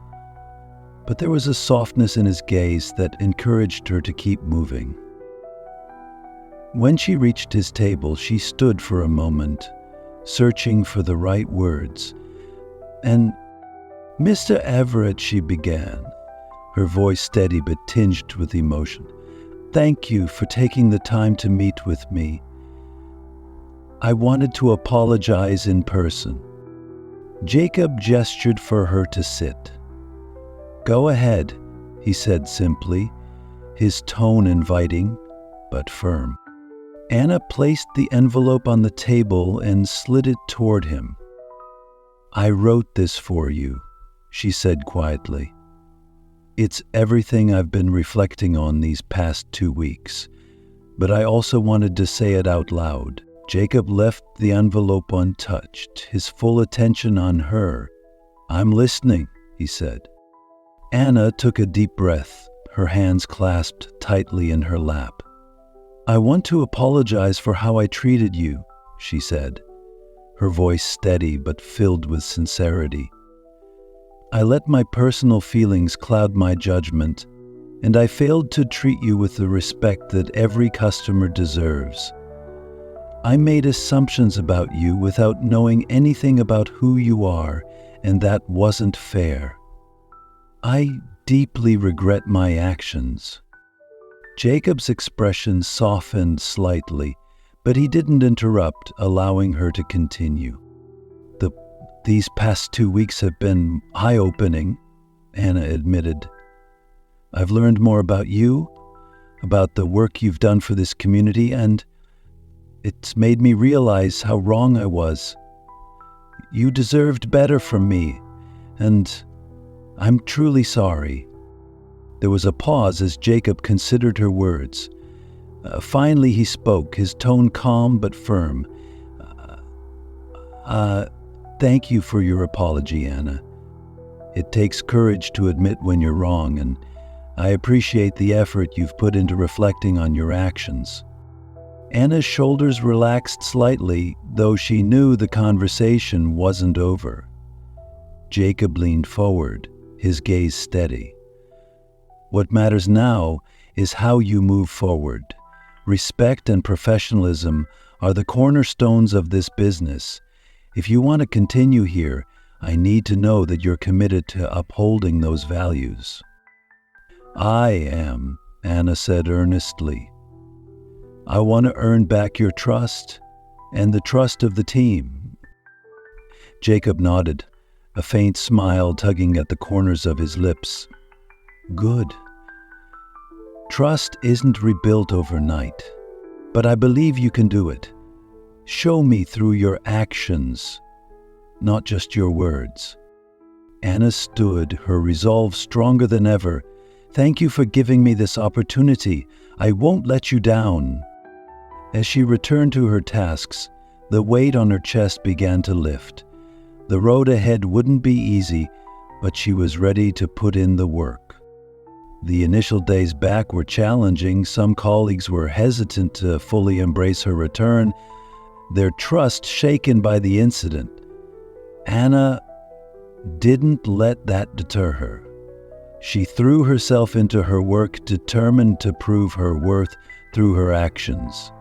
but there was a softness in his gaze that encouraged her to keep moving. When she reached his table, she stood for a moment, searching for the right words. "And Mr. Everett," she began, her voice steady but tinged with emotion, "thank you for taking the time to meet with me. I wanted to apologize in person." Jacob gestured for her to sit. "Go ahead," he said simply, his tone inviting but firm. Anna placed the envelope on the table and slid it toward him. "I wrote this for you," she said quietly. "It's everything I've been reflecting on these past 2 weeks, but I also wanted to say it out loud." Jacob left the envelope untouched, his full attention on her. "I'm listening," he said. Anna took a deep breath, her hands clasped tightly in her lap. "I want to apologize for how I treated you," she said, her voice steady but filled with sincerity. "I let my personal feelings cloud my judgment, and I failed to treat you with the respect that every customer deserves. I made assumptions about you without knowing anything about who you are, and that wasn't fair. I deeply regret my actions." Jacob's expression softened slightly, but he didn't interrupt, allowing her to continue. These past 2 weeks have been eye-opening," Anna admitted. "I've learned more about you, about the work you've done for this community, and it's made me realize how wrong I was. You deserved better from me, and I'm truly sorry." There was a pause as Jacob considered her words. Finally he spoke, his tone calm but firm. Thank you for your apology, Anna. It takes courage to admit when you're wrong, and I appreciate the effort you've put into reflecting on your actions." Anna's shoulders relaxed slightly, though she knew the conversation wasn't over. Jacob leaned forward, his gaze steady. "What matters now is how you move forward. Respect and professionalism are the cornerstones of this business. If you want to continue here, I need to know that you're committed to upholding those values." "I am," Anna said earnestly. "I want to earn back your trust and the trust of the team." Jacob nodded, a faint smile tugging at the corners of his lips. "Good. Trust isn't rebuilt overnight, but I believe you can do it. Show me through your actions, not just your words." Anna stood, her resolve stronger than ever. "Thank you for giving me this opportunity. I won't let you down." As she returned to her tasks, the weight on her chest began to lift. The road ahead wouldn't be easy, but she was ready to put in the work. The initial days back were challenging. Some colleagues were hesitant to fully embrace her return, their trust shaken by the incident. Anna didn't let that deter her. She threw herself into her work, determined to prove her worth through her actions.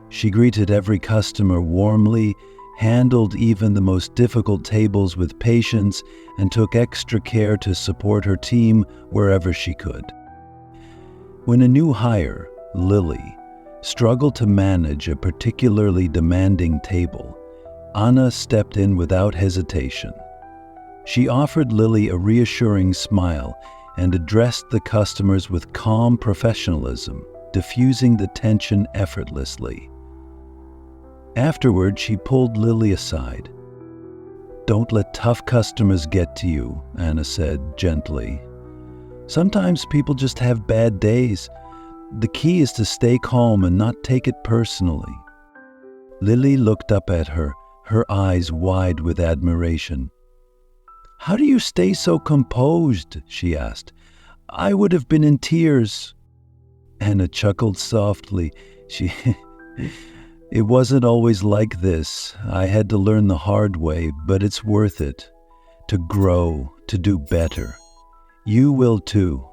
She greeted every customer warmly, handled even the most difficult tables with patience, and took extra care to support her team wherever she could. When a new hire, Lily, struggled to manage a particularly demanding table, Anna stepped in without hesitation. She offered Lily a reassuring smile and addressed the customers with calm professionalism, diffusing the tension effortlessly. Afterward, she pulled Lily aside. "Don't let tough customers get to you," Anna said gently. "Sometimes people just have bad days. The key is to stay calm and not take it personally." Lily looked up at her, her eyes wide with admiration. "How do you stay so composed?" she asked. "I would have been in tears." Anna chuckled softly. "It wasn't always like this. I had to learn the hard way, but it's worth it. To grow, to do better. You will too."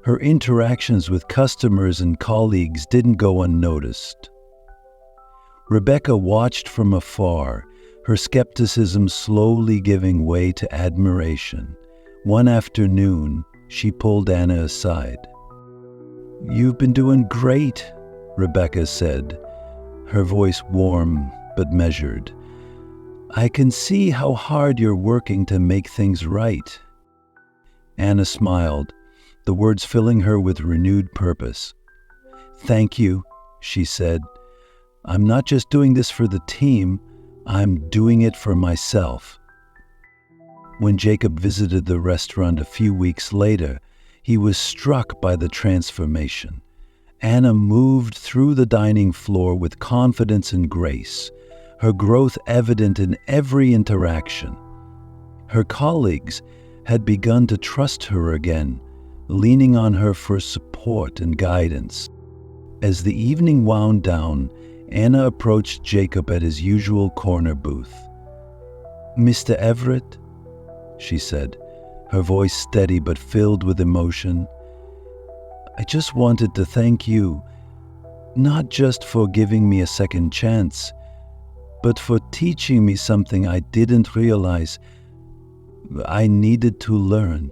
Her interactions with customers and colleagues didn't go unnoticed. Rebecca watched from afar, her skepticism slowly giving way to admiration. One afternoon, she pulled Anna aside. "You've been doing great," Rebecca said, her voice warm but measured. "I can see how hard you're working to make things right." Anna smiled, the words filling her with renewed purpose. "Thank you," she said. "I'm not just doing this for the team, I'm doing it for myself." When Jacob visited the restaurant a few weeks later, he was struck by the transformation. Anna moved through the dining floor with confidence and grace, her growth evident in every interaction. Her colleagues had begun to trust her again, leaning on her for support and guidance. As the evening wound down, Anna approached Jacob at his usual corner booth. "Mr. Everett," she said, her voice steady but filled with emotion, "I just wanted to thank you, not just for giving me a second chance, but for teaching me something I didn't realize I needed to learn."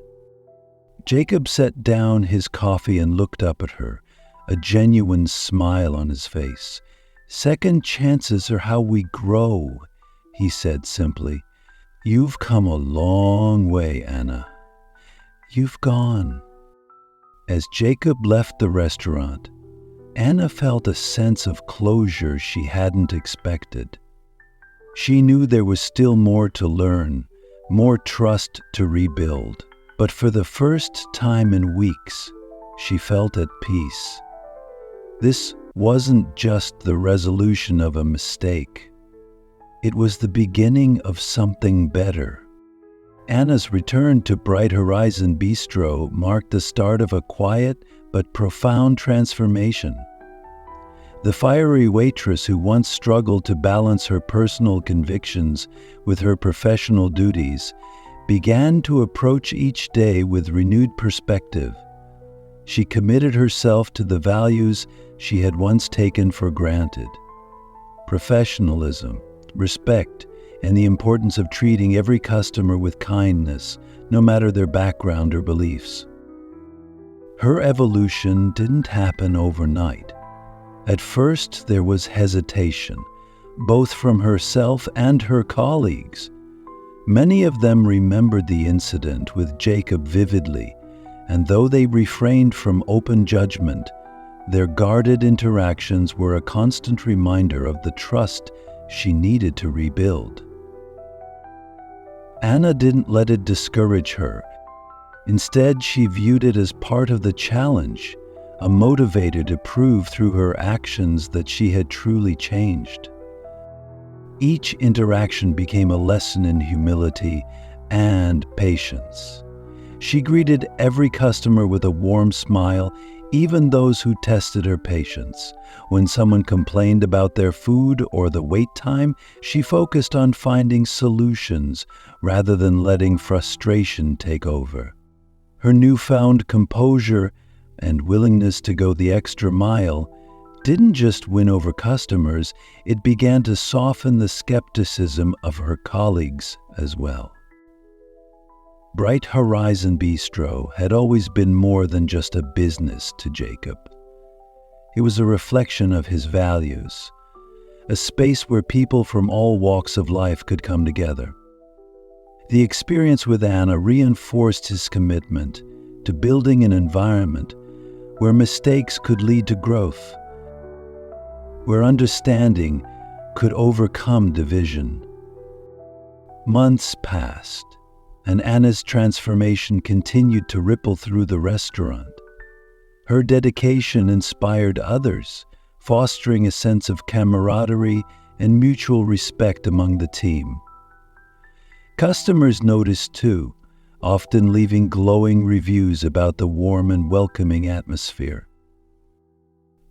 Jacob set down his coffee and looked up at her, a genuine smile on his face. "Second chances are how we grow," he said simply. "You've come a long way, Anna. You've gone." As Jacob left the restaurant, Anna felt a sense of closure she hadn't expected. She knew there was still more to learn, more trust to rebuild. But for the first time in weeks, she felt at peace. This wasn't just the resolution of a mistake. It was the beginning of something better. Anna's return to Bright Horizon Bistro marked the start of a quiet but profound transformation. The fiery waitress who once struggled to balance her personal convictions with her professional duties began to approach each day with renewed perspective. She committed herself to the values she had once taken for granted: professionalism, respect, and the importance of treating every customer with kindness, no matter their background or beliefs. Her evolution didn't happen overnight. At first, there was hesitation, both from herself and her colleagues. Many of them remembered the incident with Jacob vividly, and though they refrained from open judgment, their guarded interactions were a constant reminder of the trust she needed to rebuild. Anna didn't let it discourage her. Instead, she viewed it as part of the challenge, a motivator to prove through her actions that she had truly changed. Each interaction became a lesson in humility and patience. She greeted every customer with a warm smile, even those who tested her patience. When someone complained about their food or the wait time, she focused on finding solutions rather than letting frustration take over. Her newfound composure and willingness to go the extra mile didn't just win over customers, it began to soften the skepticism of her colleagues as well. Bright Horizon Bistro had always been more than just a business to Jacob. It was a reflection of his values, a space where people from all walks of life could come together. The experience with Anna reinforced his commitment to building an environment where mistakes could lead to growth, where understanding could overcome division. Months passed, and Anna's transformation continued to ripple through the restaurant. Her dedication inspired others, fostering a sense of camaraderie and mutual respect among the team. Customers noticed too, often leaving glowing reviews about the warm and welcoming atmosphere.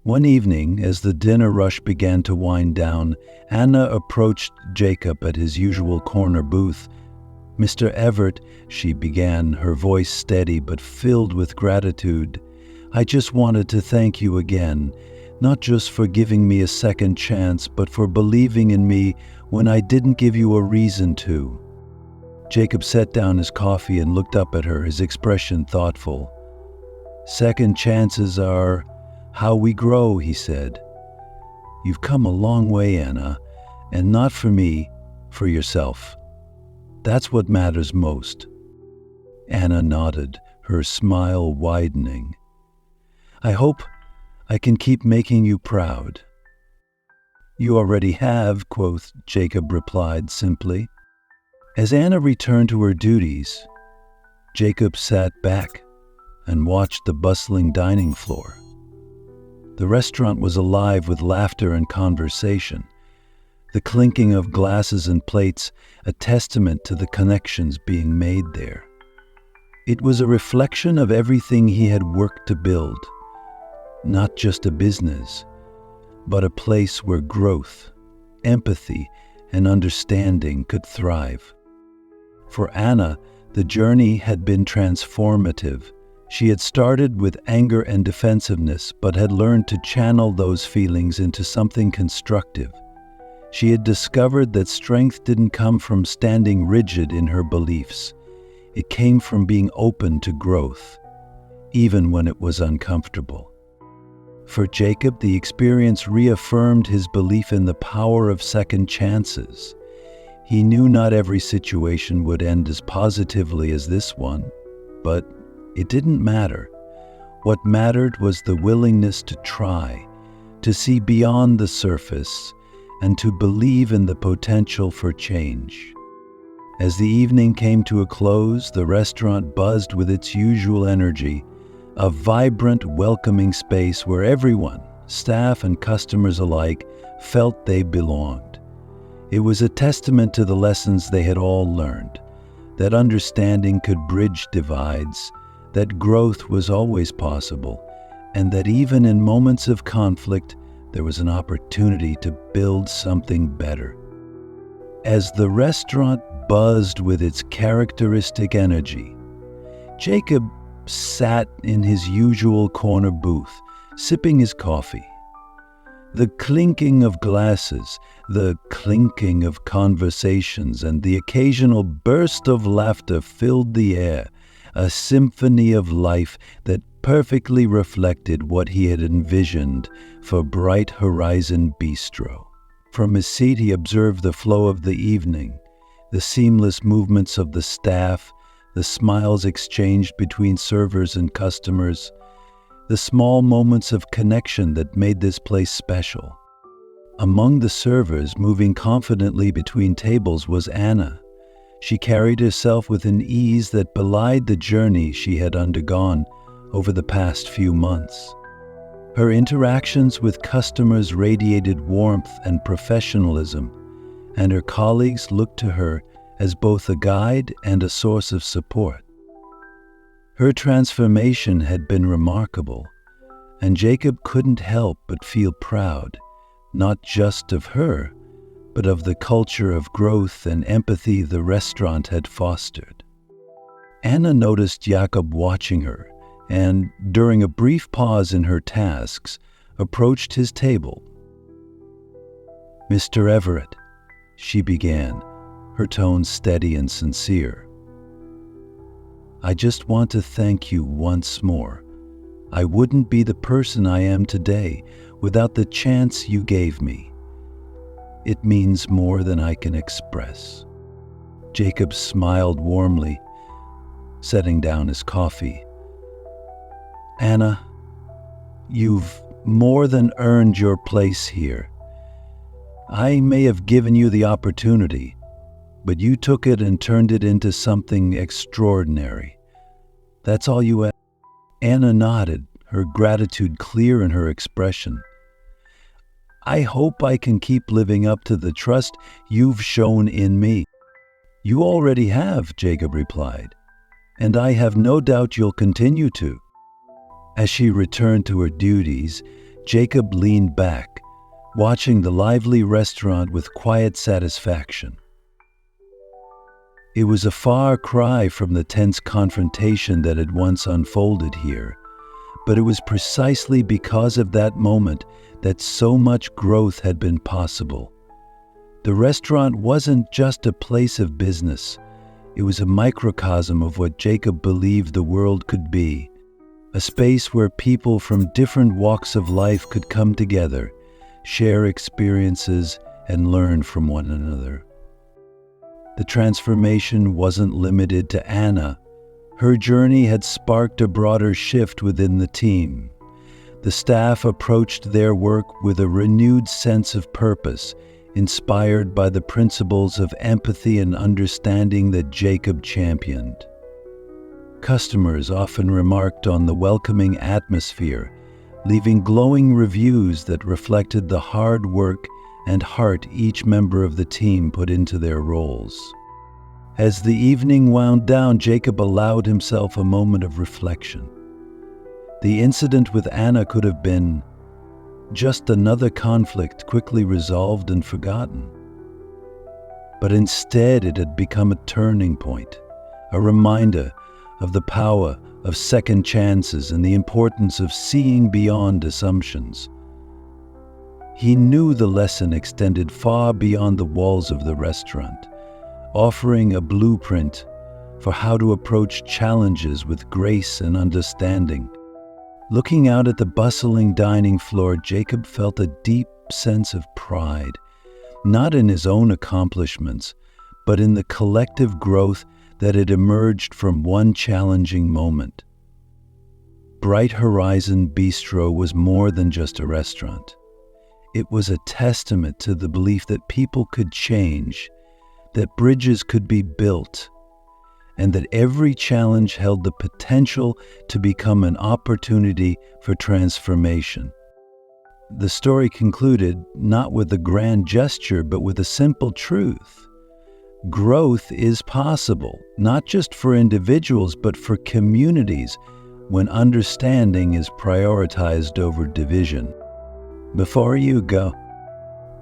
One evening, as the dinner rush began to wind down, Anna approached Jacob at his usual corner booth. "Mr. Everett," she began, her voice steady but filled with gratitude, "I just wanted to thank you again, not just for giving me a second chance, but for believing in me when I didn't give you a reason to." Jacob set down his coffee and looked up at her, his expression thoughtful. "Second chances are how we grow," he said. "You've come a long way, Anna, and not for me, for yourself. That's what matters most." Anna nodded, her smile widening. "I hope I can keep making you proud." "You already have," quoth Jacob replied simply. As Anna returned to her duties, Jacob sat back and watched the bustling dining floor. The restaurant was alive with laughter and conversation, the clinking of glasses and plates a testament to the connections being made there. It was a reflection of everything he had worked to build, not just a business, but a place where growth, empathy, and understanding could thrive. For Anna, the journey had been transformative. She had started with anger and defensiveness, but had learned to channel those feelings into something constructive. She had discovered that strength didn't come from standing rigid in her beliefs. It came from being open to growth, even when it was uncomfortable. For Jacob, the experience reaffirmed his belief in the power of second chances. He knew not every situation would end as positively as this one, but it didn't matter. What mattered was the willingness to try, to see beyond the surface, and to believe in the potential for change. As the evening came to a close, the restaurant buzzed with its usual energy, a vibrant, welcoming space where everyone, staff and customers alike, felt they belonged. It was a testament to the lessons they had all learned, that understanding could bridge divides, that growth was always possible, and that even in moments of conflict, there was an opportunity to build something better. As the restaurant buzzed with its characteristic energy, Jacob sat in his usual corner booth, sipping his coffee. The clinking of glasses, the clinking of conversations, and the occasional burst of laughter filled the air, a symphony of life that perfectly reflected what he had envisioned for Bright Horizon Bistro. From his seat, he observed the flow of the evening, the seamless movements of the staff, the smiles exchanged between servers and customers, the small moments of connection that made this place special. Among the servers, moving confidently between tables, was Anna. She carried herself with an ease that belied the journey she had undergone over the past few months. Her interactions with customers radiated warmth and professionalism, and her colleagues looked to her as both a guide and a source of support. Her transformation had been remarkable, and Jacob couldn't help but feel proud, not just of her, but of the culture of growth and empathy the restaurant had fostered. Anna noticed Jacob watching her, and, during a brief pause in her tasks, approached his table. "Mr. Everett," she began, her tone steady and sincere, "I just want to thank you once more. I wouldn't be the person I am today without the chance you gave me. It means more than I can express." Jacob smiled warmly, setting down his coffee. "Anna, you've more than earned your place here. I may have given you the opportunity, but you took it and turned it into something extraordinary. That's all you asked." Anna nodded, her gratitude clear in her expression. "I hope I can keep living up to the trust you've shown in me." "You already have," Jacob replied, "and I have no doubt you'll continue to." As she returned to her duties, Jacob leaned back, watching the lively restaurant with quiet satisfaction. It was a far cry from the tense confrontation that had once unfolded here, but it was precisely because of that moment that so much growth had been possible. The restaurant wasn't just a place of business. It was a microcosm of what Jacob believed the world could be, a space where people from different walks of life could come together, share experiences, and learn from one another. The transformation wasn't limited to Anna. Her journey had sparked a broader shift within the team. The staff approached their work with a renewed sense of purpose, inspired by the principles of empathy and understanding that Jacob championed. Customers often remarked on the welcoming atmosphere, leaving glowing reviews that reflected the hard work and heart each member of the team put into their roles. As the evening wound down, Jacob allowed himself a moment of reflection. The incident with Anna could have been just another conflict quickly resolved and forgotten. But instead it had become a turning point, a reminder of the power of second chances and the importance of seeing beyond assumptions. He knew the lesson extended far beyond the walls of the restaurant, offering a blueprint for how to approach challenges with grace and understanding. Looking out at the bustling dining floor, Jacob felt a deep sense of pride, not in his own accomplishments, but in the collective growth that had emerged from one challenging moment. Bright Horizon Bistro was more than just a restaurant. It was a testament to the belief that people could change, that bridges could be built, and that every challenge held the potential to become an opportunity for transformation. The story concluded not with a grand gesture, but with a simple truth. Growth is possible, not just for individuals, but for communities, when understanding is prioritized over division. Before you go,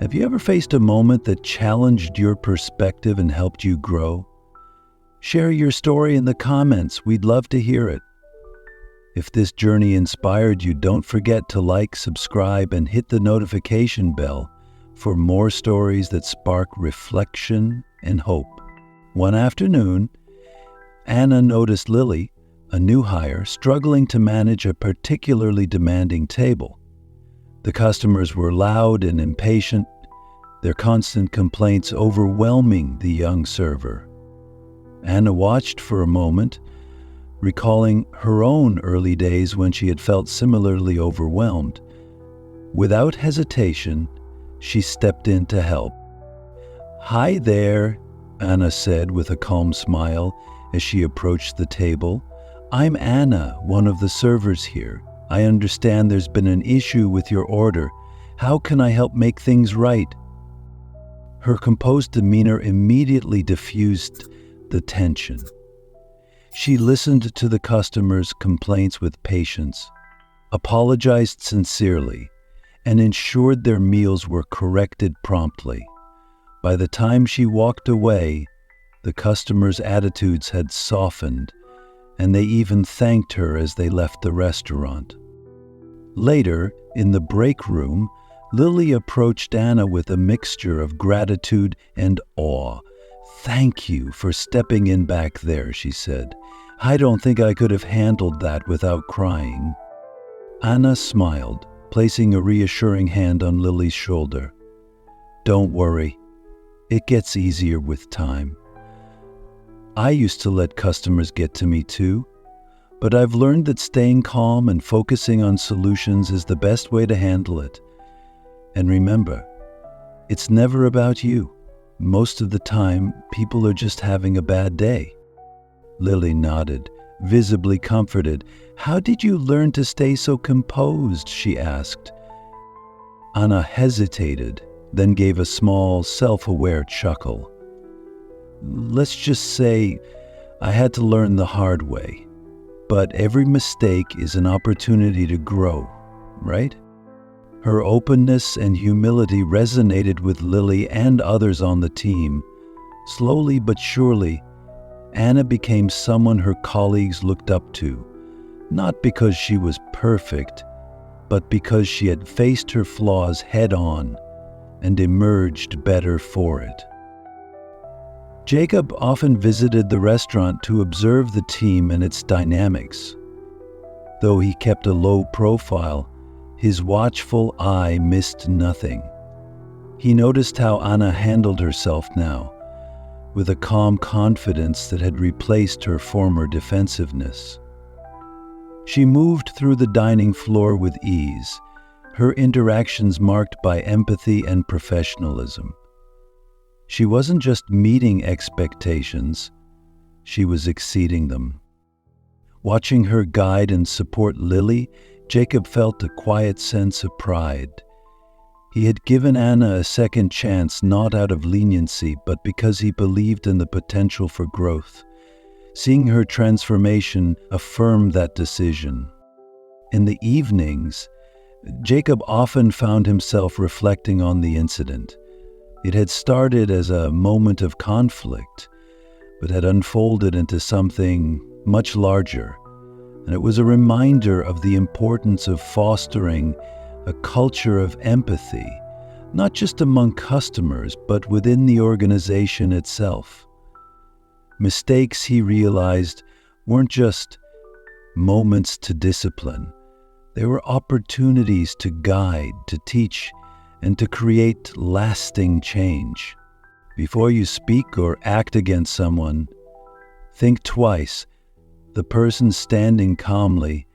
have you ever faced a moment that challenged your perspective and helped you grow? Share your story in the comments. We'd love to hear it. If this journey inspired you, don't forget to like, subscribe, and hit the notification bell for more stories that spark reflection and hope. One afternoon, Anna noticed Lily, a new hire, struggling to manage a particularly demanding table. The customers were loud and impatient, their constant complaints overwhelming the young server. Anna watched for a moment, recalling her own early days when she had felt similarly overwhelmed. Without hesitation, she stepped in to help. "Hi there," Anna said with a calm smile as she approached the table. "I'm Anna, one of the servers here. I understand there's been an issue with your order. How can I help make things right?" Her composed demeanor immediately diffused the tension. She listened to the customers' complaints with patience, apologized sincerely, and ensured their meals were corrected promptly. By the time she walked away, the customers' attitudes had softened, and they even thanked her as they left the restaurant. Later, in the break room, Lily approached Anna with a mixture of gratitude and awe. "Thank you for stepping in back there," she said. "I don't think I could have handled that without crying." Anna smiled, placing a reassuring hand on Lily's shoulder. "Don't worry. It gets easier with time. I used to let customers get to me too, but I've learned that staying calm and focusing on solutions is the best way to handle it. And remember, it's never about you. Most of the time, people are just having a bad day." Lily nodded, visibly comforted. "How did you learn to stay so composed?" she asked. Anna hesitated, then gave a small, self-aware chuckle. "Let's just say I had to learn the hard way. But every mistake is an opportunity to grow, right?" Her openness and humility resonated with Lily and others on the team. Slowly but surely, Anna became someone her colleagues looked up to, not because she was perfect, but because she had faced her flaws head-on and emerged better for it. Jacob often visited the restaurant to observe the team and its dynamics. Though he kept a low profile, his watchful eye missed nothing. He noticed how Anna handled herself now, with a calm confidence that had replaced her former defensiveness. She moved through the dining floor with ease, her interactions marked by empathy and professionalism. She wasn't just meeting expectations, she was exceeding them. Watching her guide and support Lily, Jacob felt a quiet sense of pride. He had given Anna a second chance not out of leniency, but because he believed in the potential for growth. Seeing her transformation affirmed that decision. In the evenings, Jacob often found himself reflecting on the incident. It had started as a moment of conflict, but had unfolded into something much larger. And it was a reminder of the importance of fostering a culture of empathy, not just among customers, but within the organization itself. Mistakes, he realized, weren't just moments to discipline. They were opportunities to guide, to teach, and to create lasting change. Before you speak or act against someone, think twice. The person standing calmly,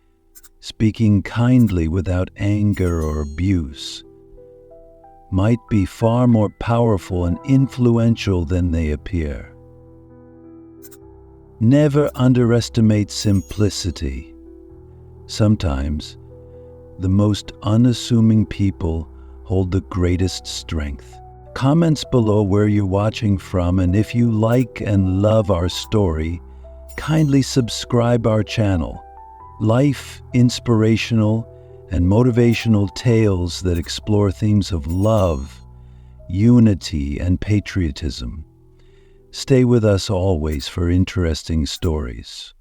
speaking kindly without anger or abuse, might be far more powerful and influential than they appear. Never underestimate simplicity. Sometimes, the most unassuming people hold the greatest strength. Comments below where you're watching from, and if you like and love our story, kindly subscribe our channel. Life, inspirational, and motivational tales that explore themes of love, unity, and patriotism. Stay with us always for interesting stories.